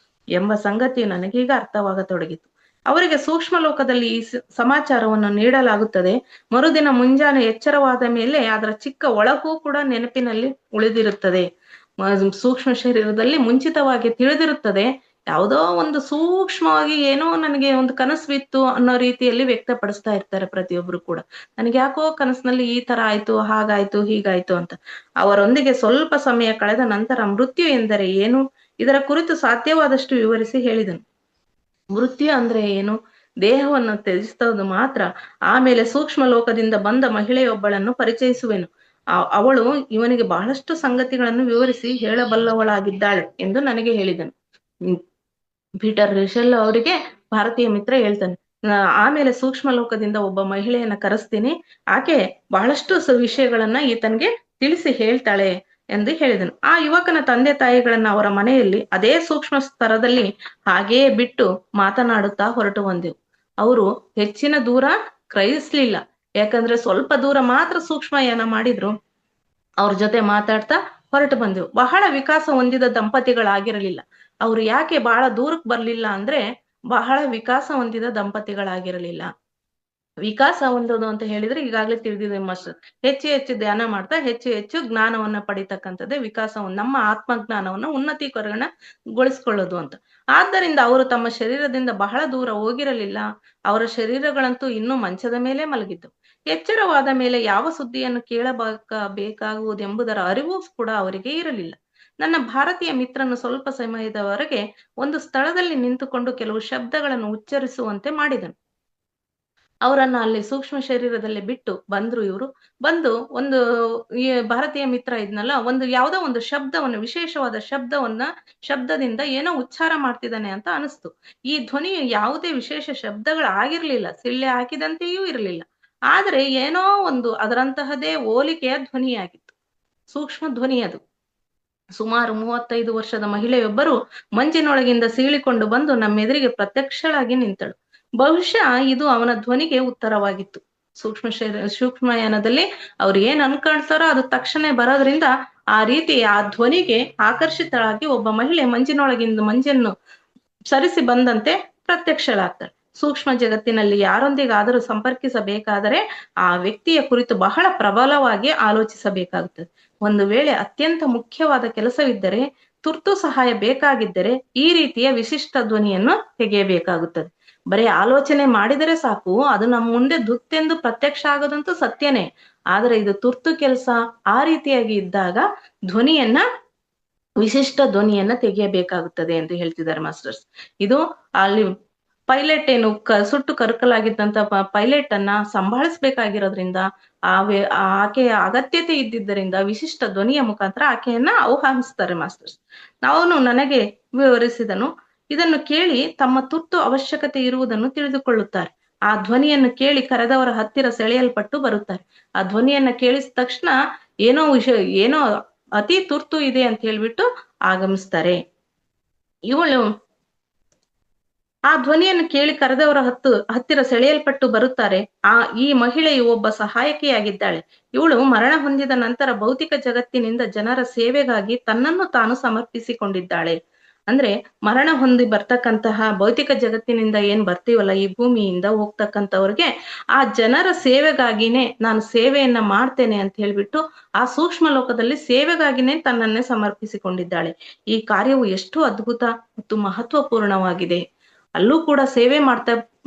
ಎಂಬ ಸಂಗತಿಯು ನನಗೀಗ ಅರ್ಥವಾಗತೊಡಗಿತು. ಅವರಿಗೆ ಸೂಕ್ಷ್ಮ ಲೋಕದಲ್ಲಿ ಈ ಸಮಾಚಾರವನ್ನು ನೀಡಲಾಗುತ್ತದೆ. ಮರುದಿನ ಮುಂಜಾನೆ ಎಚ್ಚರವಾದ ಮೇಲೆ ಅದರ ಚಿಕ್ಕ ಒಳಗೂ ಕೂಡ ನೆನಪಿನಲ್ಲಿ ಉಳಿದಿರುತ್ತದೆ. ಸೂಕ್ಷ್ಮ ಶರೀರದಲ್ಲಿ ಮುಂಚಿತವಾಗಿ ತಿಳಿದಿರುತ್ತದೆ. ಯಾವುದೋ ಒಂದು ಸೂಕ್ಷ್ಮವಾಗಿ ಏನೋ ನನಗೆ ಒಂದು ಕನಸು ಬಿತ್ತು ಅನ್ನೋ ರೀತಿಯಲ್ಲಿ ವ್ಯಕ್ತಪಡಿಸ್ತಾ ಇರ್ತಾರೆ ಪ್ರತಿಯೊಬ್ರು ಕೂಡ. ನನಗೆ ಯಾಕೋ ಕನಸಿನಲ್ಲಿ ಈ ತರ ಆಯ್ತು, ಹಾಗಾಯ್ತು, ಹೀಗಾಯ್ತು ಅಂತ. ಅವರೊಂದಿಗೆ ಸ್ವಲ್ಪ ಸಮಯ ಕಳೆದ ನಂತರ ಮೃತ್ಯು ಎಂದರೆ ಏನು, ಇದರ ಕುರಿತು ಸಾಧ್ಯವಾದಷ್ಟು ವಿವರಿಸಿ ಹೇಳಿದನು. ಮೃತ್ಯು ಅಂದ್ರೆ ಏನು? ದೇಹವನ್ನು ತ್ಯಜಿಸುವುದು ಮಾತ್ರ. ಆಮೇಲೆ ಸೂಕ್ಷ್ಮ ಲೋಕದಿಂದ ಬಂದ ಮಹಿಳೆಯೊಬ್ಬಳನ್ನು ಪರಿಚಯಿಸುವೆನು. ಅವಳು ಇವನಿಗೆ ಬಹಳಷ್ಟು ಸಂಗತಿಗಳನ್ನು ವಿವರಿಸಿ ಹೇಳಬಲ್ಲವಳಾಗಿದ್ದಾಳೆ ಎಂದು ನನಗೆ ಹೇಳಿದನು. ಪೀಟರ್ ರಿಷೆಲ್ ಅವರಿಗೆ ಭಾರತೀಯ ಮಿತ್ರ ಹೇಳ್ತಾನೆ, ಆಮೇಲೆ ಸೂಕ್ಷ್ಮ ಲೋಕದಿಂದ ಒಬ್ಬ ಮಹಿಳೆಯನ್ನ ಕರೆಸ್ತೀನಿ, ಆಕೆ ಬಹಳಷ್ಟು ವಿಷಯಗಳನ್ನ ಈತನ್ಗೆ ತಿಳಿಸಿ ಹೇಳ್ತಾಳೆ ಎಂದು ಹೇಳಿದನು. ಆ ಯುವಕನ ತಂದೆ ತಾಯಿಗಳನ್ನ ಅವರ ಮನೆಯಲ್ಲಿ ಅದೇ ಸೂಕ್ಷ್ಮ ಸ್ತರದಲ್ಲಿ ಹಾಗೆಯೇ ಬಿಟ್ಟು ಮಾತನಾಡುತ್ತಾ ಹೊರಟು ಬಂದೆವು. ಅವರು ಹೆಚ್ಚಿನ ದೂರ ಗ್ರಹಿಸ್ಲಿಲ್ಲ. ಯಾಕಂದ್ರೆ ಸ್ವಲ್ಪ ದೂರ ಮಾತ್ರ ಸೂಕ್ಷ್ಮಯಾನ ಮಾಡಿದ್ರು. ಅವ್ರ ಜೊತೆ ಮಾತಾಡ್ತಾ ಹೊರಟು ಬಂದೆವು. ಬಹಳ ವಿಕಾಸ ಹೊಂದಿದ ದಂಪತಿಗಳಾಗಿರಲಿಲ್ಲ. ಅವ್ರು ಯಾಕೆ ಬಹಳ ದೂರಕ್ಕೆ ಬರ್ಲಿಲ್ಲ ಅಂದ್ರೆ ಬಹಳ ವಿಕಾಸ ಹೊಂದಿದ ದಂಪತಿಗಳಾಗಿರಲಿಲ್ಲ. ವಿಕಾಸ ಹೊಂದೋದು ಅಂತ ಹೇಳಿದ್ರೆ ಈಗಾಗ್ಲೇ ತಿಳಿದಿದೆ ಮಾಸ್ಟರ್. ಹೆಚ್ಚು ಹೆಚ್ಚು ಧ್ಯಾನ ಮಾಡ್ತಾ ಹೆಚ್ಚು ಹೆಚ್ಚು ಜ್ಞಾನವನ್ನ ಪಡಿತಕ್ಕಂಥದ್ದೇ ವಿಕಾಸ, ನಮ್ಮ ಆತ್ಮಜ್ಞಾನವನ್ನ ಉನ್ನತೀಕರಣಗೊಳಿಸ್ಕೊಳ್ಳೋದು ಅಂತ. ಆದ್ದರಿಂದ ಅವರು ತಮ್ಮ ಶರೀರದಿಂದ ಬಹಳ ದೂರ ಹೋಗಿರಲಿಲ್ಲ. ಅವರ ಶರೀರಗಳಂತೂ ಇನ್ನೂ ಮಂಚದ ಮೇಲೆ ಮಲಗಿದ್ದವು. ಎಚ್ಚರವಾದ ಮೇಲೆ ಯಾವ ಸುದ್ದಿಯನ್ನು ಬೇಕಾಗುವುದೆಂಬುದರ ಅರಿವು ಕೂಡ ಅವರಿಗೆ ಇರಲಿಲ್ಲ. ನನ್ನ ಭಾರತೀಯ ಮಿತ್ರನು ಸ್ವಲ್ಪ ಸಮಯದವರೆಗೆ ಒಂದು ಸ್ಥಳದಲ್ಲಿ ನಿಂತುಕೊಂಡು ಕೆಲವು ಶಬ್ದಗಳನ್ನು ಉಚ್ಚರಿಸುವಂತೆ ಮಾಡಿದನು. ಅವರನ್ನ ಅಲ್ಲಿ ಸೂಕ್ಷ್ಮ ಶರೀರದಲ್ಲಿ ಬಿಟ್ಟು ಬಂದ್ರು. ಇವರು ಬಂದು ಒಂದು ಈ ಭಾರತೀಯ ಮಿತ್ರ ಇದ್ನಲ್ಲ, ಯಾವುದೋ ಒಂದು ಶಬ್ದವನ್ನು, ವಿಶೇಷವಾದ ಶಬ್ದದಿಂದ ಏನೋ ಉಚ್ಚಾರ ಮಾಡ್ತಿದ್ದಾನೆ ಅಂತ ಅನಿಸ್ತು. ಈ ಧ್ವನಿಯು ಯಾವುದೇ ವಿಶೇಷ ಶಬ್ದಗಳಾಗಿರ್ಲಿಲ್ಲ, ಸಿಳ್ಳೆ ಹಾಕಿದಂತೆಯೂ ಇರಲಿಲ್ಲ. ಆದ್ರೆ ಏನೋ ಒಂದು ಅದರಂತಹದೇ ಹೋಲಿಕೆಯ ಧ್ವನಿಯಾಗಿತ್ತು, ಸೂಕ್ಷ್ಮ ಧ್ವನಿ ಅದು. ಸುಮಾರು 35 ವರ್ಷದ ಮಹಿಳೆಯೊಬ್ಬರು ಮಂಜಿನೊಳಗಿಂದ ಸೀಳಿಕೊಂಡು ಬಂದು ನಮ್ಮೆದುರಿಗೆ ಪ್ರತ್ಯಕ್ಷಳಾಗಿ ನಿಂತಳು. ಬಹುಶಃ ಇದು ಅವನ ಧ್ವನಿಗೆ ಉತ್ತರವಾಗಿತ್ತು. ಸೂಕ್ಷ್ಮಯಾನದಲ್ಲಿ ಅವ್ರು ಏನ್ ಅನ್ಕೊಳ್ತಾರೋ ಅದು ತಕ್ಷಣ ಬರೋದ್ರಿಂದ ಆ ರೀತಿ ಆ ಧ್ವನಿಗೆ ಆಕರ್ಷಿತಳಾಗಿ ಒಬ್ಬ ಮಹಿಳೆ ಮಂಜಿನೊಳಗಿಂದ ಮಂಜನ್ನು ಸರಿಸಿ ಬಂದಂತೆ ಪ್ರತ್ಯಕ್ಷಳಾಗ್ತಾಳೆ. ಸೂಕ್ಷ್ಮ ಜಗತ್ತಿನಲ್ಲಿ ಯಾರೊಂದಿಗಾದರೂ ಸಂಪರ್ಕಿಸಬೇಕಾದರೆ ಆ ವ್ಯಕ್ತಿಯ ಕುರಿತು ಬಹಳ ಪ್ರಬಲವಾಗಿ ಆಲೋಚಿಸಬೇಕಾಗುತ್ತದೆ. ಒಂದು ವೇಳೆ ಅತ್ಯಂತ ಮುಖ್ಯವಾದ ಕೆಲಸವಿದ್ದರೆ, ತುರ್ತು ಸಹಾಯ ಬೇಕಾಗಿದ್ದರೆ ಈ ರೀತಿಯ ವಿಶಿಷ್ಟ ಧ್ವನಿಯನ್ನು ತೆಗೆಯಬೇಕಾಗುತ್ತದೆ. ಬರೀ ಆಲೋಚನೆ ಮಾಡಿದರೆ ಸಾಕು, ಅದು ನಮ್ಮ ಮುಂದೆ ದುತ್ತೆಂದು ಪ್ರತ್ಯಕ್ಷ ಆಗೋದಂತೂ ಸತ್ಯನೇ. ಆದ್ರೆ ಇದು ತುರ್ತು ಕೆಲಸ, ಆ ರೀತಿಯಾಗಿ ಇದ್ದಾಗ ವಿಶಿಷ್ಟ ಧ್ವನಿಯನ್ನ ತೆಗೆಯಬೇಕಾಗುತ್ತದೆ ಎಂದು ಹೇಳ್ತಿದ್ದಾರೆ ಮಾಸ್ಟರ್ಸ್. ಇದು ಅಲ್ಲಿ ಪೈಲಟ್ ಸುಟ್ಟು ಕರಕಲಾಗಿದ್ದಂತ ಪೈಲಟ್ ಅನ್ನ ಸಂಭಾಳಿಸ್ಬೇಕಾಗಿರೋದ್ರಿಂದ ಆಕೆಯ ಅಗತ್ಯತೆ ಇದ್ದಿದ್ದರಿಂದ ವಿಶಿಷ್ಟ ಧ್ವನಿಯ ಮುಖಾಂತರ ಆಕೆಯನ್ನ ಆಹ್ವಾನಿಸ್ತಾರೆ ಮಾಸ್ಟರ್ಸ್. ಅವನು ನನಗೆ ವಿವರಿಸಿದನು. ಇದನ್ನು ಕೇಳಿ ತಮ್ಮ ತುರ್ತು ಅವಶ್ಯಕತೆ ಇರುವುದನ್ನು ತಿಳಿದುಕೊಳ್ಳುತ್ತಾರೆ. ಆ ಧ್ವನಿಯನ್ನು ಕೇಳಿ ಕರೆದವರ ಹತ್ತಿರ ಸೆಳೆಯಲ್ಪಟ್ಟು ಬರುತ್ತಾರೆ. ಆ ಧ್ವನಿಯನ್ನ ಕೇಳಿದ ತಕ್ಷಣ ಏನೋ ಅತಿ ತುರ್ತು ಇದೆ ಅಂತ ಹೇಳ್ಬಿಟ್ಟು ಆಗಮಿಸ್ತಾರೆ. ಇವಳು ಆ ಧ್ವನಿಯನ್ನು ಕೇಳಿ ಕರೆದವರ ಹತ್ತಿರ ಸೆಳೆಯಲ್ಪಟ್ಟು ಬರುತ್ತಾರೆ. ಈ ಮಹಿಳೆಯು ಒಬ್ಬ ಸಹಾಯಕಿಯಾಗಿದ್ದಾಳೆ. ಇವಳು ಮರಣ ಹೊಂದಿದ ನಂತರ ಭೌತಿಕ ಜಗತ್ತಿನಿಂದ ಜನರ ಸೇವೆಗಾಗಿ ತನ್ನನ್ನು ತಾನು ಸಮರ್ಪಿಸಿಕೊಂಡಿದ್ದಾಳೆ. ಅಂದ್ರೆ ಮರಣ ಹೊಂದಿ ಬರ್ತಕ್ಕಂತಹ ಭೌತಿಕ ಜಗತ್ತಿನಿಂದ ಏನ್ ಬರ್ತೀವಲ್ಲ, ಈ ಭೂಮಿಯಿಂದ ಹೋಗ್ತಕ್ಕಂಥವ್ರಿಗೆ ಆ ಜನರ ಸೇವೆಗಾಗಿನೇ ನಾನು ಸೇವೆಯನ್ನ ಮಾಡ್ತೇನೆ ಅಂತ ಹೇಳ್ಬಿಟ್ಟು ಆ ಸೂಕ್ಷ್ಮ ಲೋಕದಲ್ಲಿ ಸೇವೆಗಾಗಿನೇ ತನ್ನನ್ನೇ ಸಮರ್ಪಿಸಿಕೊಂಡಿದ್ದಾಳೆ. ಈ ಕಾರ್ಯವು ಎಷ್ಟು ಅದ್ಭುತ ಮತ್ತು ಮಹತ್ವಪೂರ್ಣವಾಗಿದೆ. ಅಲ್ಲೂ ಕೂಡ ಸೇವೆ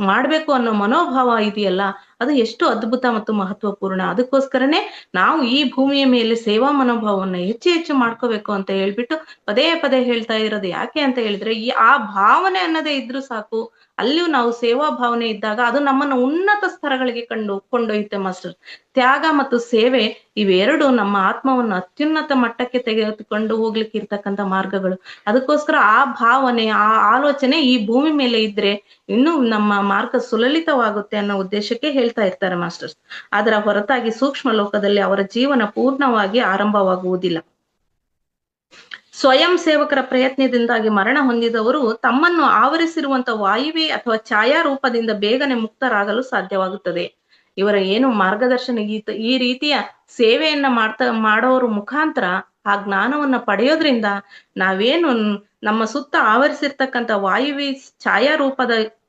ಮಾಡ್ಬೇಕು ಅನ್ನೋ ಮನೋಭಾವ ಇದೆಯಲ್ಲ, ಅದು ಎಷ್ಟು ಅದ್ಭುತ ಮತ್ತು ಮಹತ್ವಪೂರ್ಣ. ಅದಕ್ಕೋಸ್ಕರನೇ ನಾವು ಈ ಭೂಮಿಯ ಮೇಲೆ ಸೇವಾ ಮನೋಭಾವವನ್ನ ಹೆಚ್ಚು ಹೆಚ್ಚು ಮಾಡ್ಕೋಬೇಕು ಅಂತ ಹೇಳ್ಬಿಟ್ಟು ಪದೇ ಪದೇ ಹೇಳ್ತಾ ಇರೋದು. ಯಾಕೆ ಅಂತ ಹೇಳಿದ್ರೆ, ಆ ಭಾವನೆ ಅನ್ನೋದೇ ಇದ್ರು ಸಾಕು. ಅಲ್ಲಿಯೂ ನಾವು ಸೇವಾ ಭಾವನೆ ಇದ್ದಾಗ ಅದು ನಮ್ಮನ್ನು ಉನ್ನತ ಸ್ತರಗಳಿಗೆ ಕೊಂಡೊಯ್ಯುತ್ತೆ ಮಾಸ್ಟರ್. ತ್ಯಾಗ ಮತ್ತು ಸೇವೆ ಇವೆರಡು ನಮ್ಮ ಆತ್ಮವನ್ನು ಅತ್ಯುನ್ನತ ಮಟ್ಟಕ್ಕೆ ತೆಗೆದುಕೊಂಡು ಹೋಗ್ಲಿಕ್ಕೆ ಇರ್ತಕ್ಕಂಥ ಮಾರ್ಗಗಳು. ಅದಕ್ಕೋಸ್ಕರ ಆ ಭಾವನೆ, ಆ ಆಲೋಚನೆ ಈ ಭೂಮಿ ಮೇಲೆ ಇದ್ರೆ ಇನ್ನೂ ನಮ್ಮ ಮಾರ್ಗ ಸುಲಲಿತವಾಗುತ್ತೆ ಅನ್ನೋ ಉದ್ದೇಶಕ್ಕೆ ಹೇಳ್ತಾ ಇರ್ತಾರೆ ಮಾಸ್ಟರ್ಸ್. ಅದರ ಹೊರತಾಗಿ ಸೂಕ್ಷ್ಮ ಲೋಕದಲ್ಲಿ ಅವರ ಜೀವನ ಪೂರ್ಣವಾಗಿ ಆರಂಭವಾಗುವುದಿಲ್ಲ. ಸ್ವಯಂ ಸೇವಕರ ಪ್ರಯತ್ನದಿಂದಾಗಿ ಮರಣ ಹೊಂದಿದವರು ತಮ್ಮನ್ನು ಆವರಿಸಿರುವಂತ ವಾಯುವೆ ಅಥವಾ ಛಾಯಾ ರೂಪದಿಂದ ಬೇಗನೆ ಮುಕ್ತರಾಗಲು ಸಾಧ್ಯವಾಗುತ್ತದೆ. ಇವರ ಏನು ಮಾರ್ಗದರ್ಶನ, ಈ ರೀತಿಯ ಸೇವೆಯನ್ನ ಮಾಡೋರ ಮುಖಾಂತರ ಆ ಜ್ಞಾನವನ್ನ ಪಡೆಯೋದ್ರಿಂದ ನಾವೇನು ನಮ್ಮ ಸುತ್ತ ಆವರಿಸಿರ್ತಕ್ಕಂಥ ವಾಯುವಿ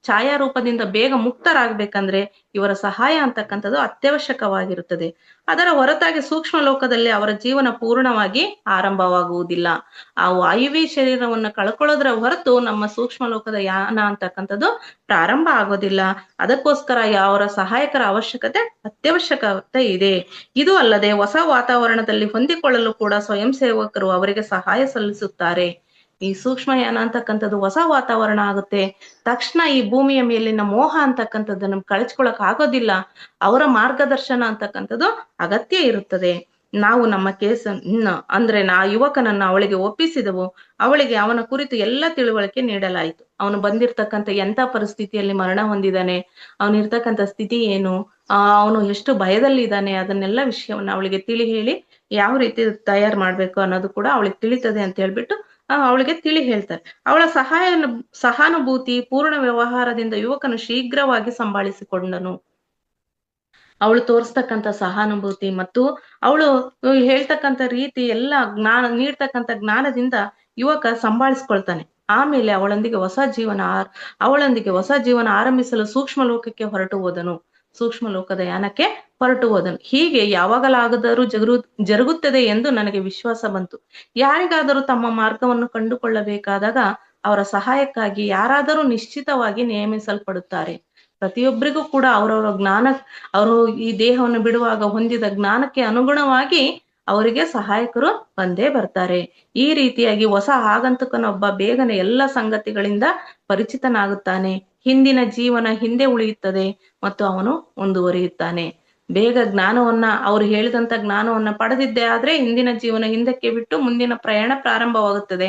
ಛಾಯಾರೂಪದಿಂದ ಬೇಗ ಮುಕ್ತರಾಗಬೇಕಂದ್ರೆ ಇವರ ಸಹಾಯ ಅಂತಕ್ಕಂಥದ್ದು ಅತ್ಯವಶ್ಯಕವಾಗಿರುತ್ತದೆ. ಅದರ ಹೊರತಾಗಿ ಸೂಕ್ಷ್ಮ ಲೋಕದಲ್ಲಿ ಅವರ ಜೀವನ ಪೂರ್ಣವಾಗಿ ಆರಂಭವಾಗುವುದಿಲ್ಲ. ಆ ವಾಯುವಿ ಶರೀರವನ್ನು ಕಳ್ಕೊಳ್ಳೋದ್ರ ಹೊರತು ನಮ್ಮ ಸೂಕ್ಷ್ಮ ಲೋಕದ ಯಾನ ಅಂತಕ್ಕಂಥದ್ದು ಪ್ರಾರಂಭ ಆಗೋದಿಲ್ಲ. ಅದಕ್ಕೋಸ್ಕರ ಅವರ ಸಹಾಯಕರ ಅತ್ಯವಶ್ಯಕತೆ ಇದೆ. ಇದು ಅಲ್ಲದೆ ಹೊಸ ವಾತಾವರಣದಲ್ಲಿ ಹೊಂದಿಕೊಳ್ಳಲು ಕೂಡ ಸ್ವಯಂ ಸೇವಕರು ಅವರಿಗೆ ಸಹಾಯ ಸಲ್ಲಿಸುತ್ತಾರೆ. ಈ ಸೂಕ್ಷ್ಮಯಾನ ಅಂತಕ್ಕಂಥದ್ದು ಹೊಸ ವಾತಾವರಣ ಆಗುತ್ತೆ. ತಕ್ಷಣ ಈ ಭೂಮಿಯ ಮೇಲಿನ ಮೋಹ ಅಂತಕ್ಕಂಥದ್ದನ್ನು ಕಳಚ್ಕೊಳಕ್ ಆಗೋದಿಲ್ಲ. ಅವರ ಮಾರ್ಗದರ್ಶನ ಅಂತಕ್ಕಂಥದ್ದು ಅಗತ್ಯ ಇರುತ್ತದೆ. ನಾವು ನಮ್ಮ ಅಂದ್ರೆ ಯುವಕನನ್ನ ಅವಳಿಗೆ ಒಪ್ಪಿಸಿದವು. ಅವಳಿಗೆ ಅವನ ಕುರಿತು ಎಲ್ಲ ತಿಳುವಳಿಕೆ ನೀಡಲಾಯಿತು. ಅವನು ಬಂದಿರ್ತಕ್ಕಂಥ ಎಂಥ ಪರಿಸ್ಥಿತಿಯಲ್ಲಿ ಮರಣ ಹೊಂದಿದ್ದಾನೆ, ಅವನಿರ್ತಕ್ಕಂಥ ಸ್ಥಿತಿ ಏನು, ಅವನು ಎಷ್ಟು ಭಯದಲ್ಲಿ ಇದ್ದಾನೆ, ಅದನ್ನೆಲ್ಲ ವಿಷಯವನ್ನ ಅವಳಿಗೆ ಹೇಳಿ ಯಾವ ರೀತಿ ತಯಾರು ಮಾಡ್ಬೇಕು ಅನ್ನೋದು ಕೂಡ ಅವಳಿಗೆ ತಿಳಿತದೆ ಅಂತ ಹೇಳ್ಬಿಟ್ಟು ಅವಳಿಗೆ ಹೇಳ್ತಾರೆ. ಅವಳ ಸಹಾನುಭೂತಿ ಪೂರ್ಣ ವ್ಯವಹಾರದಿಂದ ಯುವಕನು ಶೀಘ್ರವಾಗಿ ಸಂಭಾಳಿಸಿಕೊಂಡನು. ಅವಳು ತೋರಿಸ್ತಕ್ಕಂಥ ಸಹಾನುಭೂತಿ ಮತ್ತು ಅವಳು ಹೇಳ್ತಕ್ಕಂಥ ರೀತಿ ಎಲ್ಲ ನೀಡ್ತಕ್ಕಂಥ ಜ್ಞಾನದಿಂದ ಯುವಕ ಸಂಭಾಳಿಸ್ಕೊಳ್ತಾನೆ. ಆಮೇಲೆ ಅವಳೊಂದಿಗೆ ಹೊಸ ಜೀವನ ಆರಂಭಿಸಲು ಸೂಕ್ಷ್ಮ ಲೋಕಕ್ಕೆ ಹೊರಟು ಹೋದನು. ಸೂಕ್ಷ್ಮ ಲೋಕದ ಯಾನಕ್ಕೆ ಹೊರಟು ಹೋದನು. ಹೀಗೆ ಯಾವಾಗಲಾಗದರೂ ಜರುಗುತ್ತದೆ ಎಂದು ನನಗೆ ವಿಶ್ವಾಸ ಬಂತು. ಯಾರಿಗಾದರೂ ತಮ್ಮ ಮಾರ್ಗವನ್ನು ಕಂಡುಕೊಳ್ಳಬೇಕಾದಾಗ ಅವರ ಸಹಾಯಕ್ಕಾಗಿ ಯಾರಾದರೂ ನಿಶ್ಚಿತವಾಗಿ ನೇಮಿಸಲ್ಪಡುತ್ತಾರೆ. ಪ್ರತಿಯೊಬ್ಬರಿಗೂ ಕೂಡ ಅವರು ಈ ದೇಹವನ್ನು ಬಿಡುವಾಗ ಹೊಂದಿದ ಜ್ಞಾನಕ್ಕೆ ಅನುಗುಣವಾಗಿ ಅವರಿಗೆ ಸಹಾಯಕರು ಬಂದೇ ಬರ್ತಾರೆ. ಈ ರೀತಿಯಾಗಿ ಹೊಸ ಆಗಂತುಕನೊಬ್ಬ ಬೇಗನೆ ಎಲ್ಲ ಸಂಗತಿಗಳಿಂದ ಪರಿಚಿತನಾಗುತ್ತಾನೆ. ಹಿಂದಿನ ಜೀವನ ಹಿಂದೆ ಉಳಿಯುತ್ತದೆ ಮತ್ತು ಅವನು ಮುಂದುವರಿಯುತ್ತಾನೆ. ಬೇಗ ಜ್ಞಾನವನ್ನ ಅವ್ರು ಹೇಳಿದಂತ ಜ್ಞಾನವನ್ನ ಪಡೆದಿದ್ದೆ ಆದ್ರೆ ಹಿಂದಿನ ಜೀವನ ಹಿಂದಕ್ಕೆ ಬಿಟ್ಟು ಮುಂದಿನ ಪ್ರಯಾಣ ಪ್ರಾರಂಭವಾಗುತ್ತದೆ.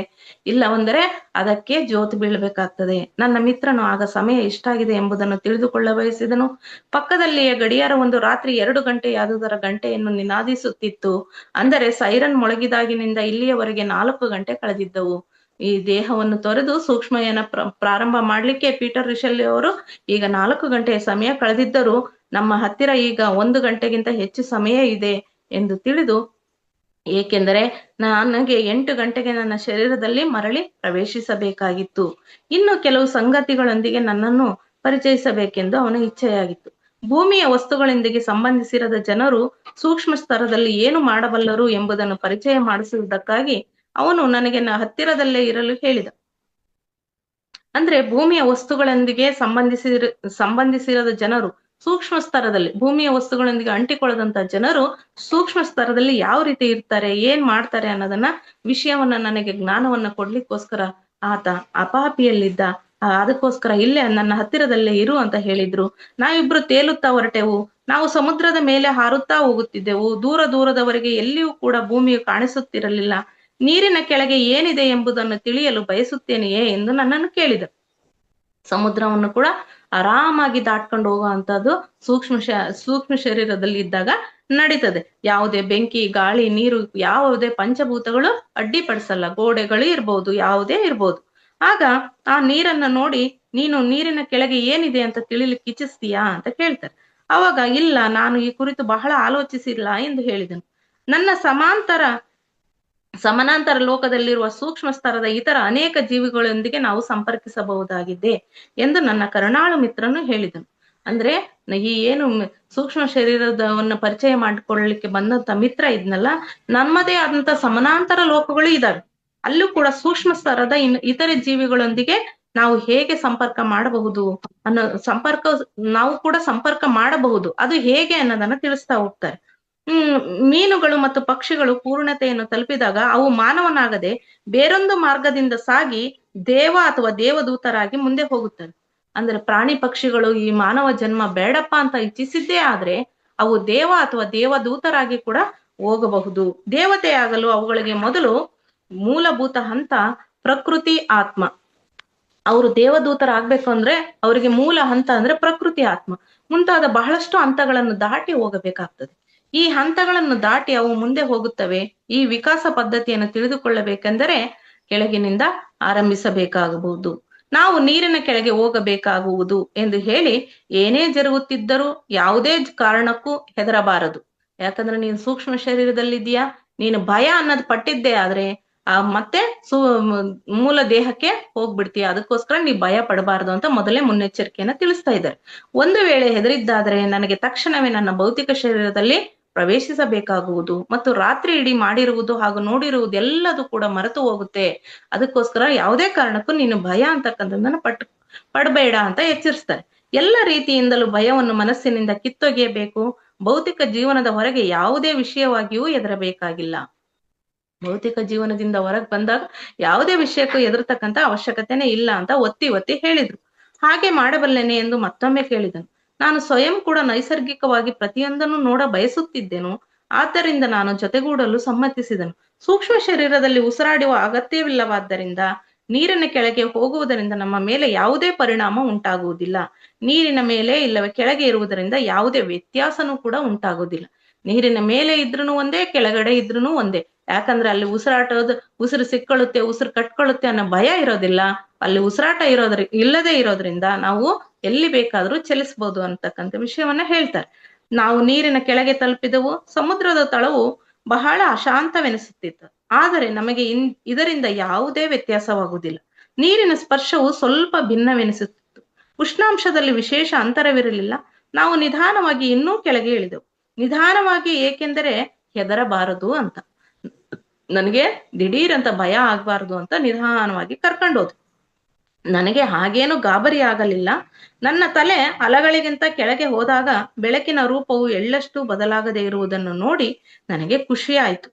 ಇಲ್ಲವೆಂದರೆ ಅದಕ್ಕೆ ಜೋತು ಬೀಳ್ಬೇಕಾಗ್ತದೆ. ನನ್ನ ಮಿತ್ರನು ಆಗ ಸಮಯ ಎಷ್ಟಾಗಿದೆ ಎಂಬುದನ್ನು ತಿಳಿದುಕೊಳ್ಳ ಬಯಸಿದನು. ಪಕ್ಕದಲ್ಲಿಯೇ ಗಡಿಯಾರ ಒಂದು ರಾತ್ರಿ 2 ಗಂಟೆಯಾದುದರ ಗಂಟೆಯನ್ನು ನಿನಾದಿಸುತ್ತಿತ್ತು. ಅಂದರೆ ಸೈರನ್ ಮೊಳಗಿದಾಗಿನಿಂದ ಇಲ್ಲಿಯವರೆಗೆ 4 ಗಂಟೆ ಕಳೆದಿದ್ದವು. ಈ ದೇಹವನ್ನು ತೊರೆದು ಸೂಕ್ಷ್ಮಯಾನ ಪ್ರಾರಂಭ ಮಾಡ್ಲಿಕ್ಕೆ ಪೀಟರ್ ರಿಷೆಲ್ಲಿ ಅವರು ಈಗ 4 ಗಂಟೆಯ ಸಮಯ ಕಳೆದಿದ್ದರೂ ನಮ್ಮ ಹತ್ತಿರ ಈಗ 1 ಗಂಟೆಗಿಂತ ಹೆಚ್ಚು ಸಮಯ ಇದೆ ಎಂದು ತಿಳಿದು, ಏಕೆಂದರೆ ನನಗೆ 8 ಗಂಟೆಗೆ ನನ್ನ ಶರೀರದಲ್ಲಿ ಮರಳಿ ಪ್ರವೇಶಿಸಬೇಕಾಗಿತ್ತು. ಇನ್ನು ಕೆಲವು ಸಂಗತಿಗಳೊಂದಿಗೆ ನನ್ನನ್ನು ಪರಿಚಯಿಸಬೇಕೆಂದು ಅವನ ಇಚ್ಛೆಯಾಗಿತ್ತು. ಭೂಮಿಯ ವಸ್ತುಗಳೊಂದಿಗೆ ಸಂಬಂಧಿಸಿರದ ಜನರು ಸೂಕ್ಷ್ಮ ಸ್ತರದಲ್ಲಿ ಏನು ಮಾಡಬಲ್ಲರು ಎಂಬುದನ್ನು ಪರಿಚಯ ಮಾಡಿಸುವುದಕ್ಕಾಗಿ ಅವನು ನನಗೆ ಹತ್ತಿರದಲ್ಲೇ ಇರಲು ಹೇಳಿದ. ಅಂದ್ರೆ ಭೂಮಿಯ ವಸ್ತುಗಳೊಂದಿಗೆ ಸಂಬಂಧಿಸಿರದ ಜನರು ಸೂಕ್ಷ್ಮ ಸ್ತರದಲ್ಲಿ, ಭೂಮಿಯ ವಸ್ತುಗಳೊಂದಿಗೆ ಅಂಟಿಕೊಳ್ಳದಂತ ಜನರು ಸೂಕ್ಷ್ಮ ಸ್ತರದಲ್ಲಿ ಯಾವ ರೀತಿ ಇರ್ತಾರೆ, ಏನ್ ಮಾಡ್ತಾರೆ ಅನ್ನೋದನ್ನ ವಿಷಯವನ್ನ ನನಗೆ ಜ್ಞಾನವನ್ನ ಕೊಡ್ಲಿಕ್ಕೋಸ್ಕರ ಆತ ಅಪಾಪಿಯಲ್ಲಿದ್ದ. ಅದಕ್ಕೋಸ್ಕರ ಇಲ್ಲೇ ನನ್ನ ಹತ್ತಿರದಲ್ಲೇ ಇರು ಅಂತ ಹೇಳಿದ್ರು. ನಾವಿಬ್ರು ತೇಲುತ್ತಾ ಹೊರಟೆವು. ನಾವು ಸಮುದ್ರದ ಮೇಲೆ ಹಾರುತ್ತಾ ಹೋಗುತ್ತಿದ್ದೆವು. ದೂರದವರೆಗೆ ಎಲ್ಲಿಯೂ ಕೂಡ ಭೂಮಿಯು ಕಾಣಿಸುತ್ತಿರಲಿಲ್ಲ. ನೀರಿನ ಕೆಳಗೆ ಏನಿದೆ ಎಂಬುದನ್ನು ತಿಳಿಯಲು ಬಯಸುತ್ತೇನೆಯೇ ಎಂದು ನನ್ನನ್ನು ಕೇಳಿದ. ಸಮುದ್ರವನ್ನು ಕೂಡ ಆರಾಮಾಗಿ ದಾಟ್ಕೊಂಡು ಹೋಗುವಂತದ್ದು ಸೂಕ್ಷ್ಮ ಶರೀರದಲ್ಲಿ ಇದ್ದಾಗ ನಡೀತದೆ. ಯಾವುದೇ ಬೆಂಕಿ, ಗಾಳಿ, ನೀರು, ಯಾವುದೇ ಪಂಚಭೂತಗಳು ಅಡ್ಡಿಪಡಿಸಲ್ಲ. ಗೋಡೆಗಳು ಇರ್ಬೋದು, ಯಾವುದೇ ಇರ್ಬೋದು. ಆಗ ಆ ನೀರನ್ನ ನೋಡಿ, ನೀನು ನೀರಿನ ಕೆಳಗೆ ಏನಿದೆ ಅಂತ ತಿಳಿಲಿಕ್ಕೆ ಇಚ್ಛಿಸ್ತೀಯಾ ಅಂತ ಕೇಳ್ತಾರೆ. ಅವಾಗ ಇಲ್ಲ, ನಾನು ಈ ಕುರಿತು ಬಹಳ ಆಲೋಚಿಸಿಲ್ಲ ಎಂದು ಹೇಳಿದನು. ನನ್ನ ಸಮಾನಾಂತರ ಲೋಕದಲ್ಲಿರುವ ಸೂಕ್ಷ್ಮ ಸ್ತರದ ಇತರ ಅನೇಕ ಜೀವಿಗಳೊಂದಿಗೆ ನಾವು ಸಂಪರ್ಕಿಸಬಹುದಾಗಿದೆ ಎಂದು ನನ್ನ ಕರುಣಾಳು ಮಿತ್ರನು ಹೇಳಿದನು. ಅಂದ್ರೆ ಈ ಏನು ಸೂಕ್ಷ್ಮ ಶರೀರದವನ್ನ ಪರಿಚಯ ಮಾಡಿಕೊಳ್ಳಲಿಕ್ಕೆ ಬಂದಂತ ಮಿತ್ರ ಇದ್ನಲ್ಲ, ನಮ್ಮದೇ ಆದಂತ ಸಮಾನಾಂತರ ಲೋಕಗಳು ಇದಾವೆ. ಅಲ್ಲೂ ಕೂಡ ಸೂಕ್ಷ್ಮ ಸ್ತರದ ಇತರೆ ಜೀವಿಗಳೊಂದಿಗೆ ನಾವು ಹೇಗೆ ಸಂಪರ್ಕ ಮಾಡಬಹುದು ಅನ್ನೋ ನಾವು ಕೂಡ ಸಂಪರ್ಕ ಮಾಡಬಹುದು, ಅದು ಹೇಗೆ ಅನ್ನೋದನ್ನ ತಿಳಿಸ್ತಾ ಹೋಗ್ತಾರೆ. ಮೀನುಗಳು ಮತ್ತು ಪಕ್ಷಿಗಳು ಪೂರ್ಣತೆಯನ್ನು ತಲುಪಿದಾಗ ಅವು ಮಾನವನಾಗದೆ ಬೇರೊಂದು ಮಾರ್ಗದಿಂದ ಸಾಗಿ ದೇವ ಅಥವಾ ದೇವದೂತರಾಗಿ ಮುಂದೆ ಹೋಗುತ್ತವೆ. ಅಂದ್ರೆ ಪ್ರಾಣಿ ಪಕ್ಷಿಗಳು ಈ ಮಾನವ ಜನ್ಮ ಬೇಡಪ್ಪ ಅಂತ ಇಚ್ಛಿಸಿದ್ದೇ ಆದ್ರೆ ಅವು ದೇವ ಅಥವಾ ದೇವದೂತರಾಗಿ ಕೂಡ ಹೋಗಬಹುದು. ದೇವತೆಯಾಗಲು ಅವುಗಳಿಗೆ ಮೊದಲು ಮೂಲಭೂತ ಹಂತ ಪ್ರಕೃತಿ ಆತ್ಮ. ಅವರು ದೇವದೂತರಾಗ್ಬೇಕು ಅಂದ್ರೆ ಅವರಿಗೆ ಮೂಲ ಹಂತ ಅಂದ್ರೆ ಪ್ರಕೃತಿ ಆತ್ಮ ಮುಂತಾದ ಬಹಳಷ್ಟು ಹಂತಗಳನ್ನು ದಾಟಿ ಹೋಗಬೇಕಾಗ್ತದೆ. ಈ ಹಂತಗಳನ್ನು ದಾಟಿ ಅವು ಮುಂದೆ ಹೋಗುತ್ತವೆ. ಈ ವಿಕಾಸ ಪದ್ಧತಿಯನ್ನು ತಿಳಿದುಕೊಳ್ಳಬೇಕೆಂದರೆ ಕೆಳಗಿನಿಂದ ಆರಂಭಿಸಬೇಕಾಗಬಹುದು. ನಾವು ನೀರಿನ ಕೆಳಗೆ ಹೋಗಬೇಕಾಗುವುದು ಎಂದು ಹೇಳಿ ಏನೇ ಜರುಗುತ್ತಿದ್ದರೂ ಯಾವುದೇ ಕಾರಣಕ್ಕೂ ಹೆದರಬಾರದು. ಯಾಕಂದ್ರೆ ನೀನು ಸೂಕ್ಷ್ಮ ಶರೀರದಲ್ಲಿದ್ದೀಯಾ, ನೀನು ಭಯ ಅನ್ನೋದು ಪಟ್ಟಿದ್ದೇ ಆದ್ರೆ ಮತ್ತೆ ಮೂಲ ದೇಹಕ್ಕೆ ಹೋಗ್ಬಿಡ್ತೀಯ. ಅದಕ್ಕೋಸ್ಕರ ನೀ ಭಯ ಪಡಬಾರದು ಅಂತ ಮೊದಲೇ ಮುನ್ನೆಚ್ಚರಿಕೆಯನ್ನ ತಿಳಿಸ್ತಾ ಇದ್ದಾರೆ. ಒಂದು ವೇಳೆ ಹೆದರಿದ್ದಾದ್ರೆ ನನಗೆ ತಕ್ಷಣವೇ ನನ್ನ ಭೌತಿಕ ಶರೀರದಲ್ಲಿ ಪ್ರವೇಶಿಸಬೇಕಾಗುವುದು ಮತ್ತು ರಾತ್ರಿ ಇಡೀ ಮಾಡಿರುವುದು ಹಾಗೂ ನೋಡಿರುವುದೆಲ್ಲದೂ ಕೂಡ ಮರೆತು ಹೋಗುತ್ತೆ. ಅದಕ್ಕೋಸ್ಕರ ಯಾವುದೇ ಕಾರಣಕ್ಕೂ ನೀನು ಭಯ ಅಂತಕ್ಕಂಥದ್ದನ್ನ ಪಡಬೇಡ ಅಂತ ಎಚ್ಚರಿಸ್ತಾರೆ. ಎಲ್ಲ ರೀತಿಯಿಂದಲೂ ಭಯವನ್ನು ಮನಸ್ಸಿನಿಂದ ಕಿತ್ತೊಗೆಯಬೇಕು. ಭೌತಿಕ ಜೀವನದ ಹೊರಗೆ ಯಾವುದೇ ವಿಷಯವಾಗಿಯೂ ಹೆದರಬೇಕಾಗಿಲ್ಲ. ಭೌತಿಕ ಜೀವನದಿಂದ ಹೊರಗೆ ಬಂದಾಗ ಯಾವುದೇ ವಿಷಯಕ್ಕೂ ಹೆದರ್ತಕ್ಕಂಥ ಅವಶ್ಯಕತೆನೇ ಇಲ್ಲ ಅಂತ ಒತ್ತಿ ಒತ್ತಿ ಹೇಳಿದ್ರು. ಹಾಗೆ ಮಾಡಬಲ್ಲೆನೆ ಎಂದು ಮತ್ತೊಮ್ಮೆ ಕೇಳಿದನು. ನಾನು ಸ್ವಯಂ ಕೂಡ ನೈಸರ್ಗಿಕವಾಗಿ ಪ್ರತಿಯೊಂದನ್ನು ನೋಡ ಬಯಸುತ್ತಿದ್ದೆನು. ಆದ್ದರಿಂದ ನಾನು ಜೊತೆಗೂಡಲು ಸಮ್ಮತಿಸಿದನು. ಸೂಕ್ಷ್ಮ ಶರೀರದಲ್ಲಿ ಉಸಿರಾಡುವ ಅಗತ್ಯವಿಲ್ಲವಾದ್ದರಿಂದ ನೀರಿನ ಕೆಳಗೆ ಹೋಗುವುದರಿಂದ ನಮ್ಮ ಮೇಲೆ ಯಾವುದೇ ಪರಿಣಾಮ ಉಂಟಾಗುವುದಿಲ್ಲ. ನೀರಿನ ಮೇಲೆ ಇಲ್ಲವೇ ಕೆಳಗೆ ಇರುವುದರಿಂದ ಯಾವುದೇ ವ್ಯತ್ಯಾಸನೂ ಕೂಡ ಉಂಟಾಗುವುದಿಲ್ಲ. ನೀರಿನ ಮೇಲೆ ಇದ್ರೂ ಒಂದೇ, ಕೆಳಗಡೆ ಇದ್ರೂ ಒಂದೇ. ಯಾಕಂದ್ರೆ ಅಲ್ಲಿ ಉಸಿರು ಸಿಕ್ಕೊಳ್ಳುತ್ತೆ, ಉಸಿರು ಕಟ್ಕೊಳ್ಳುತ್ತೆ ಅನ್ನೋ ಭಯ ಇರೋದಿಲ್ಲ. ಅಲ್ಲಿ ಉಸಿರಾಟ ಇಲ್ಲದೆ ಇರೋದ್ರಿಂದ ನಾವು ಎಲ್ಲಿ ಬೇಕಾದ್ರೂ ಚಲಿಸಬಹುದು ಅಂತಕ್ಕಂಥ ವಿಷಯವನ್ನ ಹೇಳ್ತಾರೆ. ನಾವು ನೀರಿನ ಕೆಳಗೆ ತಲುಪಿದೆವು. ಸಮುದ್ರದ ತಳವು ಬಹಳ ಅಶಾಂತವೆನಿಸುತ್ತಿತ್ತು. ಆದರೆ ನಮಗೆ ಇದರಿಂದ ಯಾವುದೇ ವ್ಯತ್ಯಾಸವಾಗುವುದಿಲ್ಲ. ನೀರಿನ ಸ್ಪರ್ಶವು ಸ್ವಲ್ಪ ಭಿನ್ನವೆನಿಸುತ್ತಿತ್ತು. ಉಷ್ಣಾಂಶದಲ್ಲಿ ವಿಶೇಷ ಅಂತರವಿರಲಿಲ್ಲ. ನಾವು ನಿಧಾನವಾಗಿ ಇನ್ನೂ ಕೆಳಗೆ ಇಳಿದೆವು. ನಿಧಾನವಾಗಿ ಏಕೆಂದರೆ ಹೆದರಬಾರದು ಅಂತ, ನನಗೆ ದಿಢೀರ್ ಅಂತ ಭಯ ಆಗ್ಬಾರ್ದು ಅಂತ ನಿಧಾನವಾಗಿ ಕರ್ಕೊಂಡೋದು. ನನಗೆ ಹಾಗೇನು ಗಾಬರಿ ಆಗಲಿಲ್ಲ. ನನ್ನ ತಲೆ ಅಲಗಳಿಗಿಂತ ಕೆಳಗೆ ಹೋದಾಗ ಬೆಳಕಿನ ರೂಪವು ಎಳ್ಳಷ್ಟು ಬದಲಾಗದೆ ಇರುವುದನ್ನು ನೋಡಿ ನನಗೆ ಖುಷಿ ಆಯ್ತು.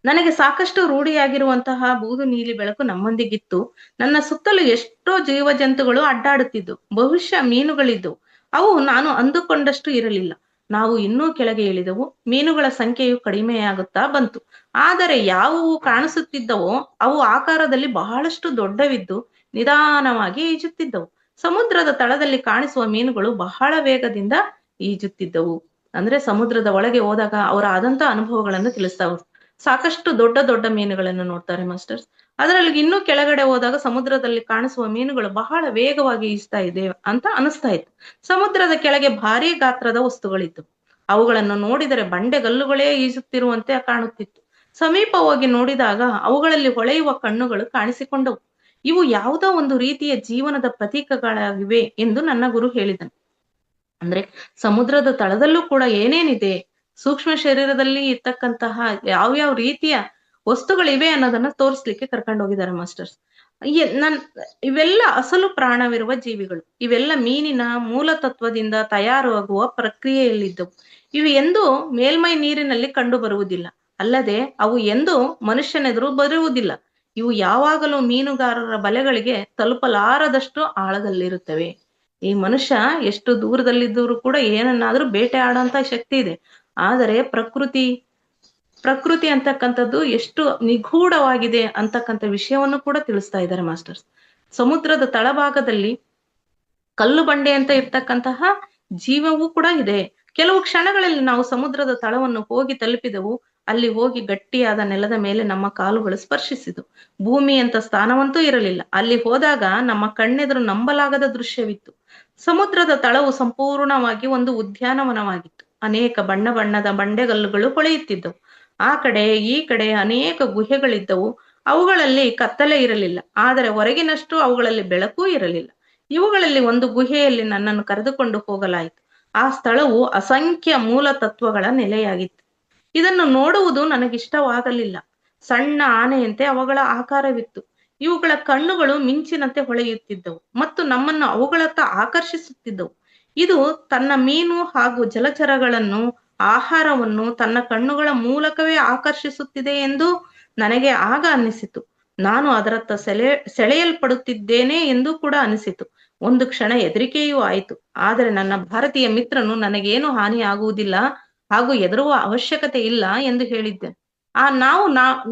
ನನಗೆ ಸಾಕಷ್ಟು ರೂಢಿಯಾಗಿರುವಂತಹ ಬೂದು ನೀಲಿ ಬೆಳಕು ನಮ್ಮೊಂದಿಗಿತ್ತು. ನನ್ನ ಸುತ್ತಲೂ ಎಷ್ಟೋ ಜೀವಜಂತುಗಳು ಅಡ್ಡಾಡುತ್ತಿದ್ದು, ಬಹುಶಃ ಮೀನುಗಳಿದ್ದು. ಅವು ನಾನು ಅಂದುಕೊಂಡಷ್ಟು ಇರಲಿಲ್ಲ. ನಾವು ಇನ್ನೂ ಕೆಳಗೆ ಇಳಿದೆವು. ಮೀನುಗಳ ಸಂಖ್ಯೆಯು ಕಡಿಮೆಯಾಗುತ್ತಾ ಬಂತು. ಆದರೆ ಯಾವುವು ಕಾಣಿಸುತ್ತಿದ್ದವೋ ಅವು ಆಕಾರದಲ್ಲಿ ಬಹಳಷ್ಟು ದೊಡ್ಡವಿದ್ದು ನಿಧಾನವಾಗಿ ಈಜುತ್ತಿದ್ದವು. ಸಮುದ್ರದ ತಳದಲ್ಲಿ ಕಾಣಿಸುವ ಮೀನುಗಳು ಬಹಳ ವೇಗದಿಂದ ಈಜುತ್ತಿದ್ದವು. ಅಂದ್ರೆ ಸಮುದ್ರದ ಒಳಗೆ ಹೋದಾಗ ಅವರ ಆದಂತ ಅನುಭವಗಳನ್ನು ತಿಳಿಸ್ತಾವ. ಸಾಕಷ್ಟು ದೊಡ್ಡ ದೊಡ್ಡ ಮೀನುಗಳನ್ನು ನೋಡ್ತಾರೆ ಮಾಸ್ಟರ್ಸ್. ಅದರಲ್ಲಿ ಇನ್ನೂ ಕೆಳಗಡೆ ಹೋದಾಗ ಸಮುದ್ರದಲ್ಲಿ ಕಾಣಿಸುವ ಮೀನುಗಳು ಬಹಳ ವೇಗವಾಗಿ ಈಜ್ತಾ ಇದೆ ಅಂತ ಅನಿಸ್ತಾ ಇತ್ತು. ಸಮುದ್ರದ ಕೆಳಗೆ ಭಾರೀ ಗಾತ್ರದ ವಸ್ತುಗಳಿತ್ತು. ಅವುಗಳನ್ನು ನೋಡಿದರೆ ಬಂಡೆಗಲ್ಲುಗಳೇ ಈಜುತ್ತಿರುವಂತೆ ಕಾಣುತ್ತಿತ್ತು. ಸಮೀಪ ಹೋಗಿ ನೋಡಿದಾಗ ಅವುಗಳಲ್ಲಿ ಹೊಳೆಯುವ ಕಣ್ಣುಗಳು ಕಾಣಿಸಿಕೊಂಡವು. ಇವು ಯಾವುದೋ ಒಂದು ರೀತಿಯ ಜೀವನದ ಪ್ರತೀಕಗಳಾಗಿವೆ ಎಂದು ನನ್ನ ಗುರು ಹೇಳಿದನು. ಅಂದ್ರೆ ಸಮುದ್ರದ ತಳದಲ್ಲೂ ಕೂಡ ಏನೇನಿದೆ, ಸೂಕ್ಷ್ಮ ಶರೀರದಲ್ಲಿ ಇರ್ತಕ್ಕಂತಹ ಯಾವ್ಯಾವ ರೀತಿಯ ವಸ್ತುಗಳಿವೆ ಅನ್ನೋದನ್ನ ತೋರಿಸ್ಲಿಕ್ಕೆ ಕರ್ಕೊಂಡು ಹೋಗಿದ್ದಾರೆ ಮಾಸ್ಟರ್ಸ್. ಇವೆಲ್ಲ ಅಸಲು ಪ್ರಾಣವಿರುವ ಜೀವಿಗಳು. ಇವೆಲ್ಲ ಮೀನಿನ ಮೂಲ ತತ್ವದಿಂದ ತಯಾರಾಗುವ ಪ್ರಕ್ರಿಯೆಯಲ್ಲಿದ್ದವು. ಇವು ಎಂದೂ ಮೇಲ್ಮೈ ನೀರಿನಲ್ಲಿ ಕಂಡು ಬರುವುದಿಲ್ಲ. ಅಲ್ಲದೆ ಅವು ಎಂದೂ ಮನುಷ್ಯನೆದುರು ಬರುವುದಿಲ್ಲ. ಇವು ಯಾವಾಗಲೂ ಮೀನುಗಾರರ ಬಲೆಗಳಿಗೆ ತಲುಪಲಾರದಷ್ಟು ಆಳದಲ್ಲಿರುತ್ತವೆ. ಈ ಮನುಷ್ಯ ಎಷ್ಟು ದೂರದಲ್ಲಿದ್ದರೂ ಕೂಡ ಏನನ್ನಾದ್ರೂ ಬೇಟೆ ಆಡೋಂತ ಶಕ್ತಿ ಇದೆ. ಆದರೆ ಪ್ರಕೃತಿ ಅಂತಕ್ಕಂಥದ್ದು ಎಷ್ಟು ನಿಗೂಢವಾಗಿದೆ ಅಂತಕ್ಕಂಥ ವಿಷಯವನ್ನು ಕೂಡ ತಿಳಿಸ್ತಾ ಇದ್ದಾರೆ ಮಾಸ್ಟರ್ಸ್. ಸಮುದ್ರದ ತಳಭಾಗದಲ್ಲಿ ಕಲ್ಲು ಬಂಡೆ ಅಂತ ಇರ್ತಕ್ಕಂತಹ ಜೀವವೂ ಕೂಡ ಇದೆ. ಕೆಲವು ಕ್ಷಣಗಳಲ್ಲಿ ನಾವು ಸಮುದ್ರದ ತಳವನ್ನು ಹೋಗಿ ತಲುಪಿದೆವು. ಅಲ್ಲಿ ಹೋಗಿ ಗಟ್ಟಿಯಾದ ನೆಲದ ಮೇಲೆ ನಮ್ಮ ಕಾಲುಗಳು ಸ್ಪರ್ಶಿಸಿತು. ಭೂಮಿ ಅಂತ ಸ್ಥಾನವಂತೂ ಇರಲಿಲ್ಲ. ಅಲ್ಲಿ ಹೋದಾಗ ನಮ್ಮ ಕಣ್ಣೆದುರು ನಂಬಲಾಗದ ದೃಶ್ಯವಿತ್ತು. ಸಮುದ್ರದ ತಳವು ಸಂಪೂರ್ಣವಾಗಿ ಒಂದು ಉದ್ಯಾನವನವಾಗಿತ್ತು. ಅನೇಕ ಬಣ್ಣ ಬಣ್ಣದ ಬಂಡೆಗಲ್ಲುಗಳು ಹೊಳೆಯುತ್ತಿದ್ದವು. ಆ ಕಡೆ ಈ ಕಡೆ ಅನೇಕ ಗುಹೆಗಳಿದ್ದವು. ಅವುಗಳಲ್ಲಿ ಕತ್ತಲೆ ಇರಲಿಲ್ಲ, ಆದರೆ ಹೊರಗಿನಷ್ಟು ಅವುಗಳಲ್ಲಿ ಬೆಳಕೂ ಇರಲಿಲ್ಲ. ಇವುಗಳಲ್ಲಿ ಒಂದು ಗುಹೆಯಲ್ಲಿ ನನ್ನನ್ನು ಕರೆದುಕೊಂಡು ಹೋಗಲಾಯಿತು. ಆ ಸ್ಥಳವು ಅಸಂಖ್ಯ ಮೂಲ ತತ್ವಗಳ ನೆಲೆಯಾಗಿತ್ತು. ಇದನ್ನು ನೋಡುವುದು ನನಗಿಷ್ಟವಾಗಲಿಲ್ಲ. ಸಣ್ಣ ಆನೆಯಂತೆ ಅವುಗಳ ಆಕಾರವಿತ್ತು. ಇವುಗಳ ಕಣ್ಣುಗಳು ಮಿಂಚಿನಂತೆ ಹೊಳೆಯುತ್ತಿದ್ದವು ಮತ್ತು ನಮ್ಮನ್ನು ಅವುಗಳತ್ತ ಆಕರ್ಷಿಸುತ್ತಿದ್ದವು. ಇದು ತನ್ನ ಮೀನು ಹಾಗೂ ಜಲಚರಗಳನ್ನು, ಆಹಾರವನ್ನು ತನ್ನ ಕಣ್ಣುಗಳ ಮೂಲಕವೇ ಆಕರ್ಷಿಸುತ್ತಿದೆ ಎಂದು ನನಗೆ ಆಗ ಅನ್ನಿಸಿತು. ನಾನು ಅದರತ್ತ ಸೆಳೆಯಲ್ಪಡುತ್ತಿದ್ದೇನೆ ಎಂದು ಕೂಡ ಅನಿಸಿತು. ಒಂದು ಕ್ಷಣ ಹೆದರಿಕೆಯೂ ಆಯಿತು. ಆದರೆ ನನ್ನ ಭಾರತೀಯ ಮಿತ್ರನು ನನಗೇನು ಹಾನಿ ಆಗುವುದಿಲ್ಲ ಹಾಗೂ ಹೆದರುವ ಅವಶ್ಯಕತೆ ಇಲ್ಲ ಎಂದು ಹೇಳಿದ್ದೆನು. ನಾವು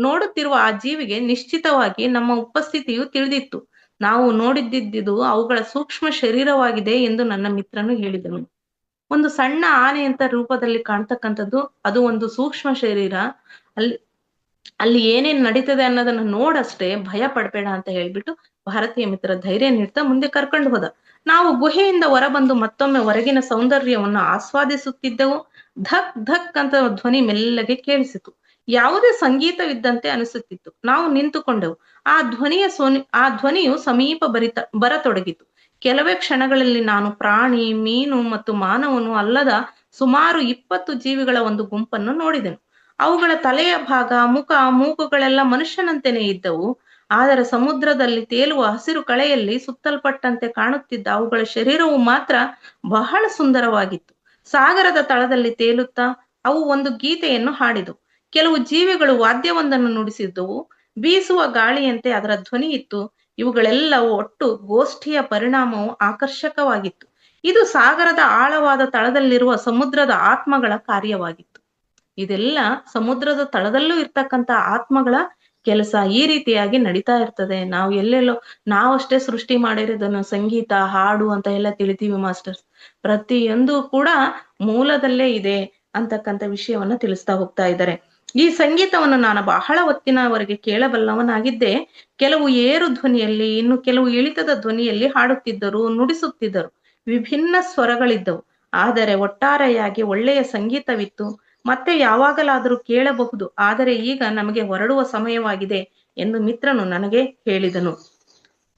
ನೋಡುತ್ತಿರುವ ಆ ಜೀವಿಗೆ ನಿಶ್ಚಿತವಾಗಿ ನಮ್ಮ ಉಪಸ್ಥಿತಿಯು ತಿಳಿದಿತ್ತು. ನಾವು ನೋಡಿದ್ದಿದ್ದು ಅವುಗಳ ಸೂಕ್ಷ್ಮ ಶರೀರವಾಗಿದೆ ಎಂದು ನನ್ನ ಮಿತ್ರನು ಹೇಳಿದನು. ಒಂದು ಸಣ್ಣ ಆನೆಯಂತ ರೂಪದಲ್ಲಿ ಕಾಣ್ತಕ್ಕಂಥದ್ದು ಅದು ಒಂದು ಸೂಕ್ಷ್ಮ ಶರೀರ. ಅಲ್ಲಿ ಅಲ್ಲಿ ಏನೇನ್ ನಡೀತದೆ ಅನ್ನೋದನ್ನ ನೋಡಷ್ಟೇ, ಭಯ ಪಡ್ಬೇಡ ಅಂತ ಹೇಳ್ಬಿಟ್ಟು ಭಾರತೀಯ ಮಿತ್ರ ಧೈರ್ಯ ನೀಡ್ತಾ ಮುಂದೆ ಕರ್ಕೊಂಡು ಹೋದ. ನಾವು ಗುಹೆಯಿಂದ ಹೊರಬಂದು ಮತ್ತೊಮ್ಮೆ ಹೊರಗಿನ ಸೌಂದರ್ಯವನ್ನು ಆಸ್ವಾದಿಸುತ್ತಿದ್ದೆವು. ಧಕ್ ಧಕ್ ಅಂತ ಧ್ವನಿ ಮೆಲ್ಲಗೆ ಕೇಳಿಸಿತು. ಯಾವುದೇ ಸಂಗೀತವಿದ್ದಂತೆ ಅನಿಸುತ್ತಿತ್ತು. ನಾವು ನಿಂತುಕೊಂಡೆವು. ಆ ಧ್ವನಿಯು ಸಮೀಪ ಬರತೊಡಗಿತು. ಕೆಲವೇ ಕ್ಷಣಗಳಲ್ಲಿ ನಾನು ಪ್ರಾಣಿ, ಮೀನು ಮತ್ತು ಮಾನವನು ಅಲ್ಲದ ಸುಮಾರು 20 ಜೀವಿಗಳ ಒಂದು ಗುಂಪನ್ನು ನೋಡಿದೆನು. ಅವುಗಳ ತಲೆಯ ಭಾಗ, ಮುಖ, ಮೂಗುಗಳೆಲ್ಲ ಮನುಷ್ಯನಂತೆಯೇ ಇದ್ದವು. ಆದರೆ ಸಮುದ್ರದಲ್ಲಿ ತೇಲುವ ಹಸಿರು ಕಳೆಯಲ್ಲಿ ಸುತ್ತಲ್ಪಟ್ಟಂತೆ ಕಾಣುತ್ತಿದ್ದ ಅವುಗಳ ಶರೀರವು ಮಾತ್ರ ಬಹಳ ಸುಂದರವಾಗಿತ್ತು. ಸಾಗರದ ತಳದಲ್ಲಿ ತೇಲುತ್ತಾ ಅವು ಒಂದು ಗೀತೆಯನ್ನು ಹಾಡಿದವು. ಕೆಲವು ಜೀವಿಗಳು ವಾದ್ಯವೊಂದನ್ನು ನುಡಿಸಿದ್ದವು. ಬೀಸುವ ಗಾಳಿಯಂತೆ ಅದರ ಧ್ವನಿ ಇತ್ತು. ಇವುಗಳೆಲ್ಲ ಒಟ್ಟು ಗೋಷ್ಠಿಯ ಪರಿಣಾಮವು ಆಕರ್ಷಕವಾಗಿತ್ತು. ಇದು ಸಾಗರದ ಆಳವಾದ ತಳದಲ್ಲಿರುವ ಸಮುದ್ರದ ಆತ್ಮಗಳ ಕಾರ್ಯವಾಗಿತ್ತು. ಇದೆಲ್ಲ ಸಮುದ್ರದ ತಳದಲ್ಲೂ ಇರ್ತಕ್ಕಂಥ ಆತ್ಮಗಳ ಕೆಲಸ. ಈ ರೀತಿಯಾಗಿ ನಡೀತಾ ಇರ್ತದೆ. ನಾವು ಎಲ್ಲೆಲ್ಲೋ ನಾವಷ್ಟೇ ಸೃಷ್ಟಿ ಮಾಡಿರೋದನ್ನು ಸಂಗೀತ, ಹಾಡು ಅಂತ ಎಲ್ಲ ತಿಳಿತೀವಿ ಮಾಸ್ಟರ್ಸ್. ಪ್ರತಿಯೊಂದು ಕೂಡ ಮೂಲದಲ್ಲೇ ಇದೆ ಅಂತಕ್ಕಂಥ ವಿಷಯವನ್ನ ತಿಳಿಸ್ತಾ ಹೋಗ್ತಾ ಇದ್ದಾರೆ. ಈ ಸಂಗೀತವನ್ನು ನಾನು ಬಹಳ ಹೊತ್ತಿನವರೆಗೆ ಕೇಳಬಲ್ಲವನಾಗಿದ್ದೆ. ಕೆಲವು ಏರು ಧ್ವನಿಯಲ್ಲಿ, ಇನ್ನು ಕೆಲವು ಇಳಿತದ ಧ್ವನಿಯಲ್ಲಿ ಹಾಡುತ್ತಿದ್ದರು, ನುಡಿಸುತ್ತಿದ್ದರು. ವಿಭಿನ್ನ ಸ್ವರಗಳಿದ್ದವು. ಆದರೆ ಒಟ್ಟಾರೆಯಾಗಿ ಒಳ್ಳೆಯ ಸಂಗೀತವಿತ್ತು. ಮತ್ತೆ ಯಾವಾಗಲಾದರೂ ಕೇಳಬಹುದು, ಆದರೆ ಈಗ ನಮಗೆ ಹೊರಡುವ ಸಮಯವಾಗಿದೆ ಎಂದು ಮಿತ್ರನು ನನಗೆ ಹೇಳಿದನು.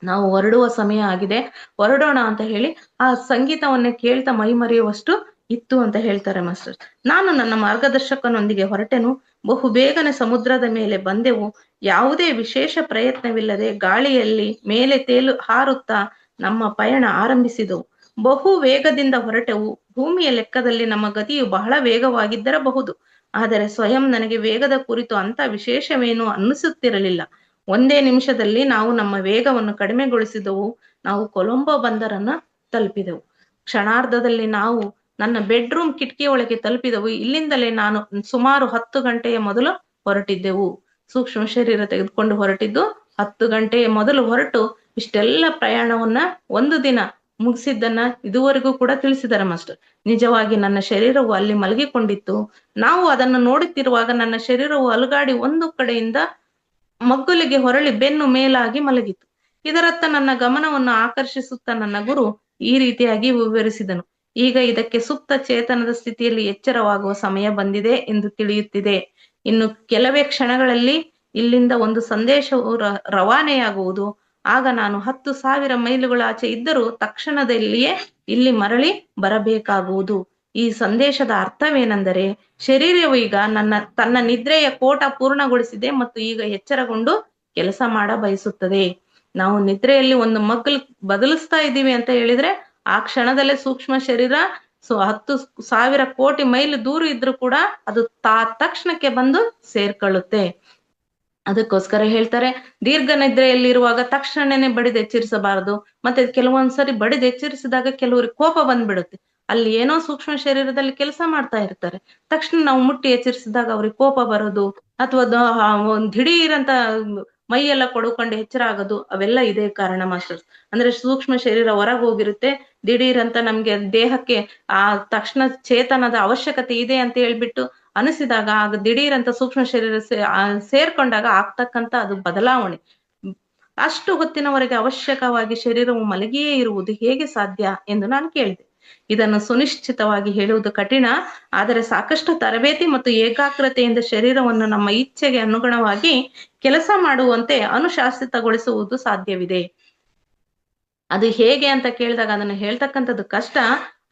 ನಾವು ಹೊರಡುವ ಸಮಯ ಆಗಿದೆ, ಹೊರಡೋಣ ಅಂತ ಹೇಳಿ ಆ ಸಂಗೀತವನ್ನೇ ಕೇಳ್ತಾ ಮೈಮರೆಯುವಷ್ಟು ಇತ್ತು ಅಂತ ಹೇಳ್ತಾರೆ ಮಾಸ್ಟರ್. ನಾನು ನನ್ನ ಮಾರ್ಗದರ್ಶಕನೊಂದಿಗೆ ಹೊರಟೆನು. ಬಹು ಬೇಗನೆ ಸಮುದ್ರದ ಮೇಲೆ ಬಂದೆವು. ಯಾವುದೇ ವಿಶೇಷ ಪ್ರಯತ್ನವಿಲ್ಲದೆ ಗಾಳಿಯಲ್ಲಿ ಮೇಲೆ ಹಾರುತ್ತಾ ನಮ್ಮ ಪಯಣ ಆರಂಭಿಸಿದೆವು. ಬಹು ವೇಗದಿಂದ ಹೊರಟೆವು. ಭೂಮಿಯ ಲೆಕ್ಕದಲ್ಲಿ ನಮ್ಮ ಗತಿಯು ಬಹಳ ವೇಗವಾಗಿದ್ದಿರಬಹುದು, ಆದರೆ ಸ್ವಯಂ ನನಗೆ ವೇಗದ ಕುರಿತು ಅಂತ ವಿಶೇಷವೇನು ಅನ್ನಿಸುತ್ತಿರಲಿಲ್ಲ. ಒಂದೇ ನಿಮಿಷದಲ್ಲಿ ನಾವು ನಮ್ಮ ವೇಗವನ್ನು ಕಡಿಮೆಗೊಳಿಸಿದೆವು. ನಾವು ಕೊಲಂಬೋ ಬಂದರನ್ನ ತಲುಪಿದೆವು. ಕ್ಷಣಾರ್ಧದಲ್ಲಿ ನಾವು ನನ್ನ ಬೆಡ್ರೂಮ್ ಕಿಟಕಿ ಒಳಗೆ ತಲುಪಿದೆವು. ಇಲ್ಲಿಂದಲೇ ನಾನು ಸುಮಾರು 10 ಗಂಟೆಯ ಮೊದಲು ಹೊರಟಿದ್ದೆವು. ಸೂಕ್ಷ್ಮ ಶರೀರ ತೆಗೆದುಕೊಂಡು ಹೊರಟಿದ್ದು 10 ಗಂಟೆಯ ಮೊದಲು ಹೊರಟು ಇಷ್ಟೆಲ್ಲ ಪ್ರಯಾಣವನ್ನ ಒಂದು ದಿನ ಮುಗಿಸಿದ್ದನ್ನ ಇದುವರೆಗೂ ಕೂಡ ತಿಳಿಸಿದ್ದಾರೆ ಮಾಸ್ಟರ್. ನಿಜವಾಗಿ ನನ್ನ ಶರೀರವು ಅಲ್ಲಿ ಮಲಗಿಕೊಂಡಿತ್ತು. ನಾವು ಅದನ್ನು ನೋಡುತ್ತಿರುವಾಗ ನನ್ನ ಶರೀರವು ಅಲುಗಾಡಿ ಒಂದು ಕಡೆಯಿಂದ ಮಗ್ಗುಲಿಗೆ ಹೊರಳಿ ಬೆನ್ನು ಮೇಲಾಗಿ ಮಲಗಿತು. ಇದರತ್ತ ನನ್ನ ಗಮನವನ್ನು ಆಕರ್ಷಿಸುತ್ತಾ ನನ್ನ ಗುರು ಈ ರೀತಿಯಾಗಿ ವಿವರಿಸಿದನು. ಈಗ ಇದಕ್ಕೆ ಸುಪ್ತ ಚೇತನದ ಸ್ಥಿತಿಯಲ್ಲಿ ಎಚ್ಚರವಾಗುವ ಸಮಯ ಬಂದಿದೆ ಎಂದು ತಿಳಿಯುತ್ತಿದೆ. ಇನ್ನು ಕೆಲವೇ ಕ್ಷಣಗಳಲ್ಲಿ ಇಲ್ಲಿಂದ ಒಂದು ಸಂದೇಶವು ರವಾನೆಯಾಗುವುದು. ಆಗ ನಾನು 10,000 ಮೈಲುಗಳ ಆಚೆ ಇದ್ದರೂ ತಕ್ಷಣದಲ್ಲಿಯೇ ಇಲ್ಲಿ ಮರಳಿ ಬರಬೇಕಾಗುವುದು. ಈ ಸಂದೇಶದ ಅರ್ಥವೇನೆಂದರೆ, ಶರೀರವು ಈಗ ತನ್ನ ನಿದ್ರೆಯ ಕೋಟ ಪೂರ್ಣಗೊಳಿಸಿದೆ ಮತ್ತು ಈಗ ಎಚ್ಚರಗೊಂಡು ಕೆಲಸ ಮಾಡ ಬಯಸುತ್ತದೆ. ನಾವು ನಿದ್ರೆಯಲ್ಲಿ ಒಂದು ಮಗ್ಗಲ್ ಬದಲಿಸ್ತಾ ಇದ್ದೀವಿ ಅಂತ ಹೇಳಿದ್ರೆ ಆ ಕ್ಷಣದಲ್ಲೇ ಸೂಕ್ಷ್ಮ ಶರೀರ 10,000 ಕೋಟಿ ಮೈಲು ದೂರ ಇದ್ರೂ ಕೂಡ ಅದು ತಕ್ಷಣಕ್ಕೆ ಬಂದು ಸೇರ್ಕೊಳ್ಳುತ್ತೆ. ಅದಕ್ಕೋಸ್ಕರ ಹೇಳ್ತಾರೆ, ದೀರ್ಘ ನಿದ್ರೆಯಲ್ಲಿರುವಾಗ ತಕ್ಷಣನೇ ಬಡಿದು ಎಚ್ಚರಿಸಬಾರದು. ಮತ್ತೆ ಕೆಲವೊಂದ್ಸರಿ ಬಡಿದು ಎಚ್ಚರಿಸಿದಾಗ ಕೆಲವ್ರಿಗೆ ಕೋಪ ಬಂದ್ಬಿಡುತ್ತೆ. ಅಲ್ಲಿ ಏನೋ ಸೂಕ್ಷ್ಮ ಶರೀರದಲ್ಲಿ ಕೆಲಸ ಮಾಡ್ತಾ ಇರ್ತಾರೆ, ತಕ್ಷಣ ನಾವು ಮುಟ್ಟಿ ಎಚ್ಚರಿಸಿದಾಗ ಅವ್ರಿಗೆ ಕೋಪ ಬರೋದು ಅಥವಾ ದಿಢೀರಂತ ಮೈಯೆಲ್ಲ ಕೊಡ್ಕೊಂಡು ಎಚ್ಚರ ಆಗೋದು, ಅವೆಲ್ಲ ಇದೇ ಕಾರಣ ಮಾಸ್ಟರ್ಸ್. ಅಂದ್ರೆ ಸೂಕ್ಷ್ಮ ಶರೀರ ಹೊರಗೆ ಹೋಗಿರುತ್ತೆ, ದಿಢೀರ್ ಅಂತ ನಮ್ಗೆ ದೇಹಕ್ಕೆ ಆ ತಕ್ಷಣ ಚೇತನದ ಅವಶ್ಯಕತೆ ಇದೆ ಅಂತ ಹೇಳ್ಬಿಟ್ಟು ಅನಿಸಿದಾಗ ಆಗ ದಿಢೀರ್ ಅಂತ ಸೂಕ್ಷ್ಮ ಶರೀರ ಸೇರ್ಕೊಂಡಾಗ ಆಗ್ತಕ್ಕಂತ ಅದು ಬದಲಾವಣೆ. ಅಷ್ಟು ಹೊತ್ತಿನವರೆಗೆ ಅವಶ್ಯಕವಾಗಿ ಶರೀರವು ಮಲಗಿಯೇ ಇರುವುದು ಹೇಗೆ ಸಾಧ್ಯ ಎಂದು ನಾನು ಕೇಳಿದೆ. ಇದನ್ನು ಸುನಿಶ್ಚಿತವಾಗಿ ಹೇಳುವುದು ಕಠಿಣ, ಆದರೆ ಸಾಕಷ್ಟು ತರಬೇತಿ ಮತ್ತು ಏಕಾಗ್ರತೆಯಿಂದ ಶರೀರವನ್ನು ನಮ್ಮ ಇಚ್ಛೆಗೆ ಅನುಗುಣವಾಗಿ ಕೆಲಸ ಮಾಡುವಂತೆ ಅನುಶಾಸಿತಗೊಳಿಸುವುದು ಸಾಧ್ಯವಿದೆ. ಅದು ಹೇಗೆ ಅಂತ ಕೇಳಿದಾಗ ಅದನ್ನು ಹೇಳ್ತಕ್ಕಂಥದ್ದು ಕಷ್ಟ,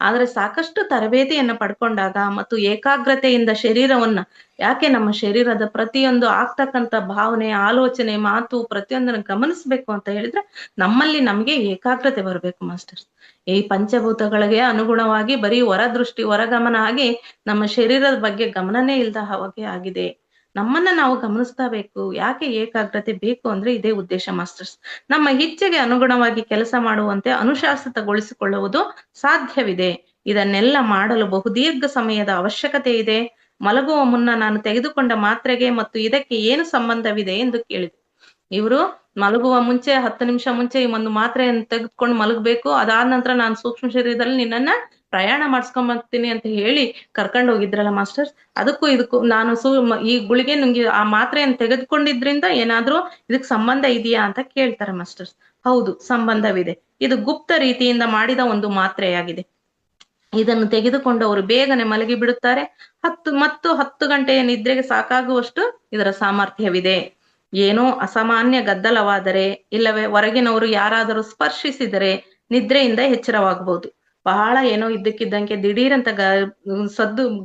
ಆದ್ರೆ ಸಾಕಷ್ಟು ತರಬೇತಿಯನ್ನ ಪಡ್ಕೊಂಡಾಗ ಮತ್ತು ಏಕಾಗ್ರತೆಯಿಂದ ಶರೀರವನ್ನ, ಯಾಕೆ ನಮ್ಮ ಶರೀರದ ಪ್ರತಿಯೊಂದು ಆಗ್ತಕ್ಕಂಥ ಭಾವನೆ, ಆಲೋಚನೆ, ಮಾತು ಪ್ರತಿಯೊಂದನ್ನು ಗಮನಿಸ್ಬೇಕು ಅಂತ ಹೇಳಿದ್ರೆ ನಮ್ಮಲ್ಲಿ ನಮ್ಗೆ ಏಕಾಗ್ರತೆ ಬರಬೇಕು ಮಾಸ್ಟರ್ಸ್. ಈ ಪಂಚಭೂತಗಳಿಗೆ ಅನುಗುಣವಾಗಿ ಬರೀ ಹೊರದೃಷ್ಟಿ ಹೊರಗಮನ ಆಗಿ ನಮ್ಮ ಶರೀರದ ಬಗ್ಗೆ ಗಮನನೇ ಇಲ್ದ ಹಾಗೆ ಆಗಿದೆ. ನಮ್ಮನ್ನ ನಾವು ಗಮನಿಸ್ತಾ ಬೇಕು. ಯಾಕೆ ಏಕಾಗ್ರತೆ ಬೇಕು ಅಂದ್ರೆ ಇದೇ ಉದ್ದೇಶ ಮಾಸ್ಟರ್ಸ್. ನಮ್ಮ ಇಚ್ಛೆಗೆ ಅನುಗುಣವಾಗಿ ಕೆಲಸ ಮಾಡುವಂತೆ ಅನುಶಾಸಿತಗೊಳಿಸಿಕೊಳ್ಳುವುದು ಸಾಧ್ಯವಿದೆ. ಇದನ್ನೆಲ್ಲ ಮಾಡಲು ಬಹುದೀರ್ಘ ಸಮಯದ ಅವಶ್ಯಕತೆ ಇದೆ. ಮಲಗುವ ಮುನ್ನ ನಾನು ತೆಗೆದುಕೊಂಡ ಮಾತ್ರೆಗೆ ಮತ್ತು ಇದಕ್ಕೆ ಏನು ಸಂಬಂಧವಿದೆ ಎಂದು ಕೇಳಿದೆ. ಇವರು ಮಲಗುವ ಮುಂಚೆ 10 ನಿಮಿಷ ಮುಂಚೆ ಈ ಒಂದು ಮಾತ್ರೆಯನ್ನು ತೆಗೆದುಕೊಂಡು ಮಲಗಬೇಕು, ಅದಾದ ನಂತರ ನಾನು ಸೂಕ್ಷ್ಮ ಶರೀರದಲ್ಲಿ ನಿನ್ನನ್ನ ಪ್ರಯಾಣ ಮಾಡಿಸ್ಕೊಂಬರ್ತೀನಿ ಅಂತ ಹೇಳಿ ಕರ್ಕೊಂಡು ಹೋಗಿದ್ರಲ್ಲ ಮಾಸ್ಟರ್ಸ್. ಅದಕ್ಕೂ ಇದಕ್ಕೂ ನಾನು ಈ ಗುಳಿಗೆ ನಂಗೆ ಆ ಮಾತ್ರೆಯನ್ನು ತೆಗೆದುಕೊಂಡಿದ್ರಿಂದ ಏನಾದ್ರೂ ಇದಕ್ ಸಂಬಂಧ ಇದೆಯಾ ಅಂತ ಕೇಳ್ತಾರೆ ಮಾಸ್ಟರ್ಸ್. ಹೌದು, ಸಂಬಂಧವಿದೆ. ಇದು ಗುಪ್ತ ರೀತಿಯಿಂದ ಮಾಡಿದ ಒಂದು ಮಾತ್ರೆಯಾಗಿದೆ. ಇದನ್ನು ತೆಗೆದುಕೊಂಡವರು ಬೇಗನೆ ಮಲಗಿ ಬಿಡುತ್ತಾರೆ. 10 ಗಂಟೆಯ ನಿದ್ರೆಗೆ ಸಾಕಾಗುವಷ್ಟು ಇದರ ಸಾಮರ್ಥ್ಯವಿದೆ. ಏನೋ ಅಸಾಮಾನ್ಯ ಗದ್ದಲವಾದರೆ, ಇಲ್ಲವೇ ಹೊರಗಿನವರು ಯಾರಾದರೂ ಸ್ಪರ್ಶಿಸಿದರೆ ನಿದ್ರೆಯಿಂದ ಎಚ್ಚರವಾಗಬಹುದು. ಬಹಳ ಏನೋ ಇದ್ದಕ್ಕಿದ್ದಂಗೆ ದಿಢೀರಂತ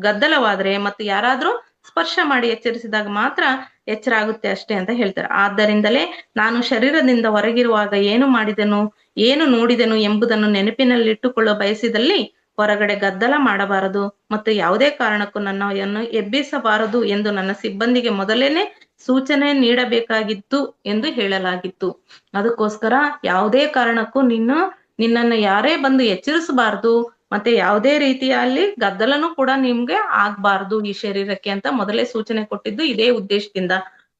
ಗದ್ದಲವಾದ್ರೆ ಮತ್ತು ಯಾರಾದ್ರೂ ಸ್ಪರ್ಶ ಮಾಡಿ ಎಚ್ಚರಿಸಿದಾಗ ಮಾತ್ರ ಎಚ್ಚರ ಆಗುತ್ತೆ ಅಷ್ಟೇ ಅಂತ ಹೇಳ್ತಾರೆ. ಆದ್ದರಿಂದಲೇ ನಾನು ಶರೀರದಿಂದ ಹೊರಗಿರುವಾಗ ಏನು ಮಾಡಿದೆನು, ಏನು ನೋಡಿದೆನು ಎಂಬುದನ್ನು ನೆನಪಿನಲ್ಲಿಟ್ಟುಕೊಳ್ಳ ಬಯಸಿದಲ್ಲಿ ಹೊರಗಡೆ ಗದ್ದಲ ಮಾಡಬಾರದು ಮತ್ತು ಯಾವುದೇ ಕಾರಣಕ್ಕೂ ನನ್ನನ್ನು ಎಬ್ಬಿಸಬಾರದು ಎಂದು ನನ್ನ ಸಿಬ್ಬಂದಿಗೆ ಮೊದಲೇನೆ ಸೂಚನೆ ನೀಡಬೇಕಾಗಿತ್ತು ಎಂದು ಹೇಳಲಾಗಿತ್ತು. ಅದಕ್ಕೋಸ್ಕರ ಯಾವುದೇ ಕಾರಣಕ್ಕೂ ನಿನ್ನನ್ನು ಯಾರೇ ಬಂದು ಎಚ್ಚರಿಸಬಾರದು, ಮತ್ತೆ ಯಾವುದೇ ರೀತಿಯಲ್ಲಿ ಗದ್ದಲನೂ ಕೂಡ ನಿಮ್ಗೆ ಆಗ್ಬಾರ್ದು ಈ ಶರೀರಕ್ಕೆ ಅಂತ ಮೊದಲೇ ಸೂಚನೆ ಕೊಟ್ಟಿದ್ದು ಇದೇ ಉದ್ದೇಶದಿಂದ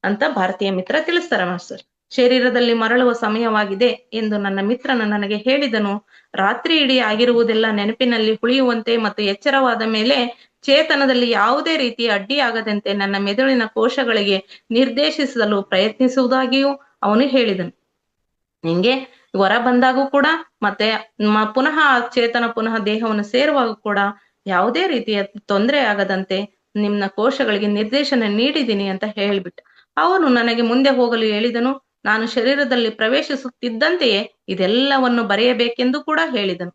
ಅಂತ ಭಾರತೀಯ ಮಿತ್ರ ತಿಳಿಸ್ತಾರೆ ಮಾಸ್ಟರ್. ಶರೀರದಲ್ಲಿ ಮರಳುವ ಸಮಯವಾಗಿದೆ ಎಂದು ನನ್ನ ಮಿತ್ರನು ನನಗೆ ಹೇಳಿದನು. ರಾತ್ರಿ ಇಡೀ ಆಗಿರುವುದೆಲ್ಲ ನೆನಪಿನಲ್ಲಿ ಉಳಿಯುವಂತೆ ಮತ್ತು ಎಚ್ಚರವಾದ ಮೇಲೆ ಚೇತನದಲ್ಲಿ ಯಾವುದೇ ರೀತಿಯ ಅಡ್ಡಿಯಾಗದಂತೆ ನನ್ನ ಮೆದುಳಿನ ಕೋಶಗಳಿಗೆ ನಿರ್ದೇಶಿಸಲು ಪ್ರಯತ್ನಿಸುವುದಾಗಿಯೂ ಅವನು ಹೇಳಿದನು. ನಿಂಗೆ ಹೊರ ಬಂದಾಗೂ ಕೂಡ ಮತ್ತೆ ಪುನಃ ಚೇತನ ಪುನಃ ದೇಹವನ್ನು ಸೇರುವಾಗ ಕೂಡ ಯಾವುದೇ ರೀತಿಯ ತೊಂದರೆ ಆಗದಂತೆ ನಿಮ್ಮ ಕೋಶಗಳಿಗೆ ನಿರ್ದೇಶನ ನೀಡಿದ್ದೀನಿ ಅಂತ ಹೇಳ್ಬಿಟ್ಟು ಅವನು ನನಗೆ ಮುಂದೆ ಹೋಗಲು ಹೇಳಿದನು. ನಾನು ಶರೀರದಲ್ಲಿ ಪ್ರವೇಶಿಸುತ್ತಿದ್ದಂತೆಯೇ ಇದೆಲ್ಲವನ್ನು ಬರೆಯಬೇಕೆಂದು ಕೂಡ ಹೇಳಿದನು.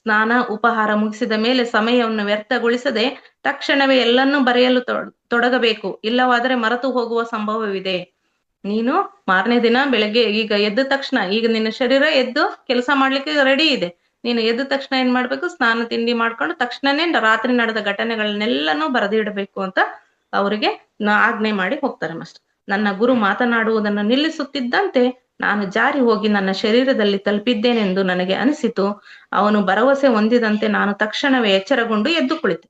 ಸ್ನಾನ ಉಪಹಾರ ಮುಗಿಸಿದ ಮೇಲೆ ಸಮಯವನ್ನು ವ್ಯರ್ಥಗೊಳಿಸದೆ ತಕ್ಷಣವೇ ಎಲ್ಲನ್ನೂ ಬರೆಯಲು ತೊಡಗಬೇಕು. ಇಲ್ಲವಾದರೆ ಮರೆತು ಹೋಗುವ ಸಂಭವವಿದೆ. ನೀನು ಮಾರನೇ ದಿನ ಬೆಳಗ್ಗೆ ಈಗ ಎದ್ದ ತಕ್ಷಣ, ಈಗ ನಿನ್ನ ಶರೀರ ಎದ್ದು ಕೆಲಸ ಮಾಡ್ಲಿಕ್ಕೆ ರೆಡಿ ಇದೆ. ನೀನು ಎದ್ದ ತಕ್ಷಣ ಏನ್ ಮಾಡ್ಬೇಕು, ಸ್ನಾನ ತಿಂಡಿ ಮಾಡ್ಕೊಂಡು ತಕ್ಷಣನೇ ರಾತ್ರಿ ನಡೆದ ಘಟನೆಗಳನ್ನೆಲ್ಲನೂ ಬರೆದಿಡಬೇಕು ಅಂತ ಅವರಿಗೆ ಆಜ್ಞೆ ಮಾಡಿ ಹೋಗ್ತಾರೆ ಮಾಸ್ಟರ್. ನನ್ನ ಗುರು ಮಾತನಾಡುವುದನ್ನು ನಿಲ್ಲಿಸುತ್ತಿದ್ದಂತೆ ನಾನು ಜಾರಿ ಹೋಗಿ ನನ್ನ ಶರೀರದಲ್ಲಿ ತಲುಪಿದ್ದೇನೆಂದು ನನಗೆ ಅನಿಸಿತು. ಅವನು ಭರವಸೆ ಹೊಂದಿದಂತೆ ನಾನು ತಕ್ಷಣವೇ ಎಚ್ಚರಗೊಂಡು ಎದ್ದು ಕುಳಿತೆ.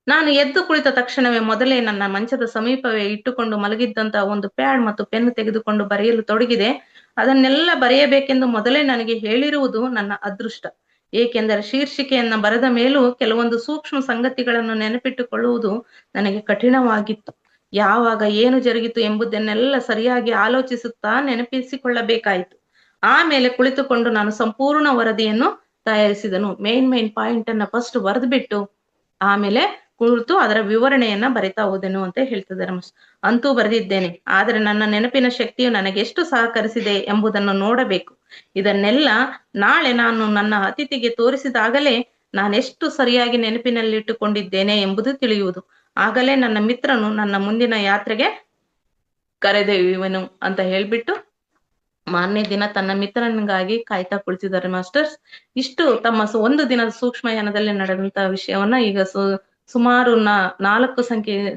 ನಾನು ಎದ್ದು ಕುಳಿತ ತಕ್ಷಣವೇ ಮೊದಲೇ ನನ್ನ ಮಂಚದ ಸಮೀಪವೇ ಇಟ್ಟುಕೊಂಡು ಮಲಗಿದ್ದಂತ ಒಂದು ಪ್ಯಾಡ್ ಮತ್ತು ಪೆನ್ ತೆಗೆದುಕೊಂಡು ಬರೆಯಲು ತೊಡಗಿದೆ. ಅದನ್ನೆಲ್ಲ ಬರೆಯಬೇಕೆಂದು ಮೊದಲೇ ನನಗೆ ಹೇಳಿರುವುದು ನನ್ನ ಅದೃಷ್ಟ. ಏಕೆಂದರೆ ಶೀರ್ಷಿಕೆಯನ್ನ ಬರೆದ ಮೇಲೂ ಕೆಲವೊಂದು ಸೂಕ್ಷ್ಮ ಸಂಗತಿಗಳನ್ನು ನೆನಪಿಟ್ಟುಕೊಳ್ಳುವುದು ನನಗೆ ಕಠಿಣವಾಗಿತ್ತು. ಯಾವಾಗ ಏನು ಜರುಗಿತು ಎಂಬುದನ್ನೆಲ್ಲ ಸರಿಯಾಗಿ ಆಲೋಚಿಸುತ್ತಾ ನೆನಪಿಸಿಕೊಳ್ಳಬೇಕಾಯಿತು. ಆಮೇಲೆ ಕುಳಿತುಕೊಂಡು ನಾನು ಸಂಪೂರ್ಣ ವರದಿಯನ್ನು ತಯಾರಿಸಿದನು. ಮೇನ್ ಪಾಯಿಂಟ್ ಅನ್ನ ಫಸ್ಟ್ ಬರೆದ್ಬಿಟ್ಟು ಆಮೇಲೆ ಕುಳಿತು ಅದರ ವಿವರಣೆಯನ್ನ ಬರಿತಾ ಹೋದೆನು ಅಂತ ಹೇಳ್ತಿದ್ದಾರೆ. ಅಂತೂ ಬರೆದಿದ್ದೇನೆ, ಆದರೆ ನನ್ನ ನೆನಪಿನ ಶಕ್ತಿಯು ನನಗೆ ಎಷ್ಟು ಸಹಕರಿಸಿದೆ ಎಂಬುದನ್ನು ನೋಡಬೇಕು. ಇದನ್ನೆಲ್ಲ ನಾಳೆ ನಾನು ನನ್ನ ಅತಿಥಿಗೆ ತೋರಿಸಿದಾಗಲೇ ನಾನೆಷ್ಟು ಸರಿಯಾಗಿ ನೆನಪಿನಲ್ಲಿಟ್ಟುಕೊಂಡಿದ್ದೇನೆ ಎಂಬುದು ತಿಳಿಯುವುದು. ಆಗಲೇ ನನ್ನ ಮಿತ್ರನು ನನ್ನ ಮುಂದಿನ ಯಾತ್ರೆಗೆ ಕರೆದೊಯ್ಯುವನು ಅಂತ ಹೇಳ್ಬಿಟ್ಟು ಮಾರನೇ ದಿನ ತನ್ನ ಮಿತ್ರನಿಗಾಗಿ ಕಾಯ್ತಾ ಕುಳಿತಿದ್ದಾರೆ ಮಾಸ್ಟರ್ಸ್. ಇಷ್ಟು ತಮ್ಮ ಒಂದು ದಿನದ ಸೂಕ್ಷ್ಮಯಾನದಲ್ಲಿ ನಡೆದಂತಹ ವಿಷಯವನ್ನ ಈಗ ಸುಮಾರು 4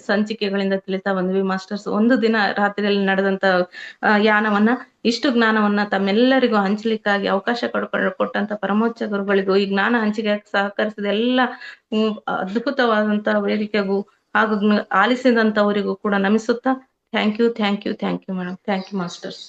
ಸಂಚಿಕೆಗಳಿಂದ ತಿಳಿತಾ ಬಂದ್ವಿ ಮಾಸ್ಟರ್ಸ್. ಒಂದು ದಿನ ರಾತ್ರಿಯಲ್ಲಿ ನಡೆದಂತ ಯಾನವನ್ನ, ಇಷ್ಟು ಜ್ಞಾನವನ್ನ ತಮ್ಮೆಲ್ಲರಿಗೂ ಹಂಚಲಿಕ್ಕಾಗಿ ಅವಕಾಶ ಕೊಟ್ಟಂತ ಪರಮೋಚ್ಚ ಗುರುಗಳಿಗೂ ಈ ಜ್ಞಾನ ಹಂಚಿಕೆ ಸಹಕರಿಸಿದ ಎಲ್ಲ ಅದ್ಭುತವಾದಂತ ವೇದಿಕೆಗೂ ಹಾಗೂ ಆಲಿಸಿದಂತವರಿಗೂ ಕೂಡ ನಮಿಸುತ್ತಾ thank you madam. Thank you masters.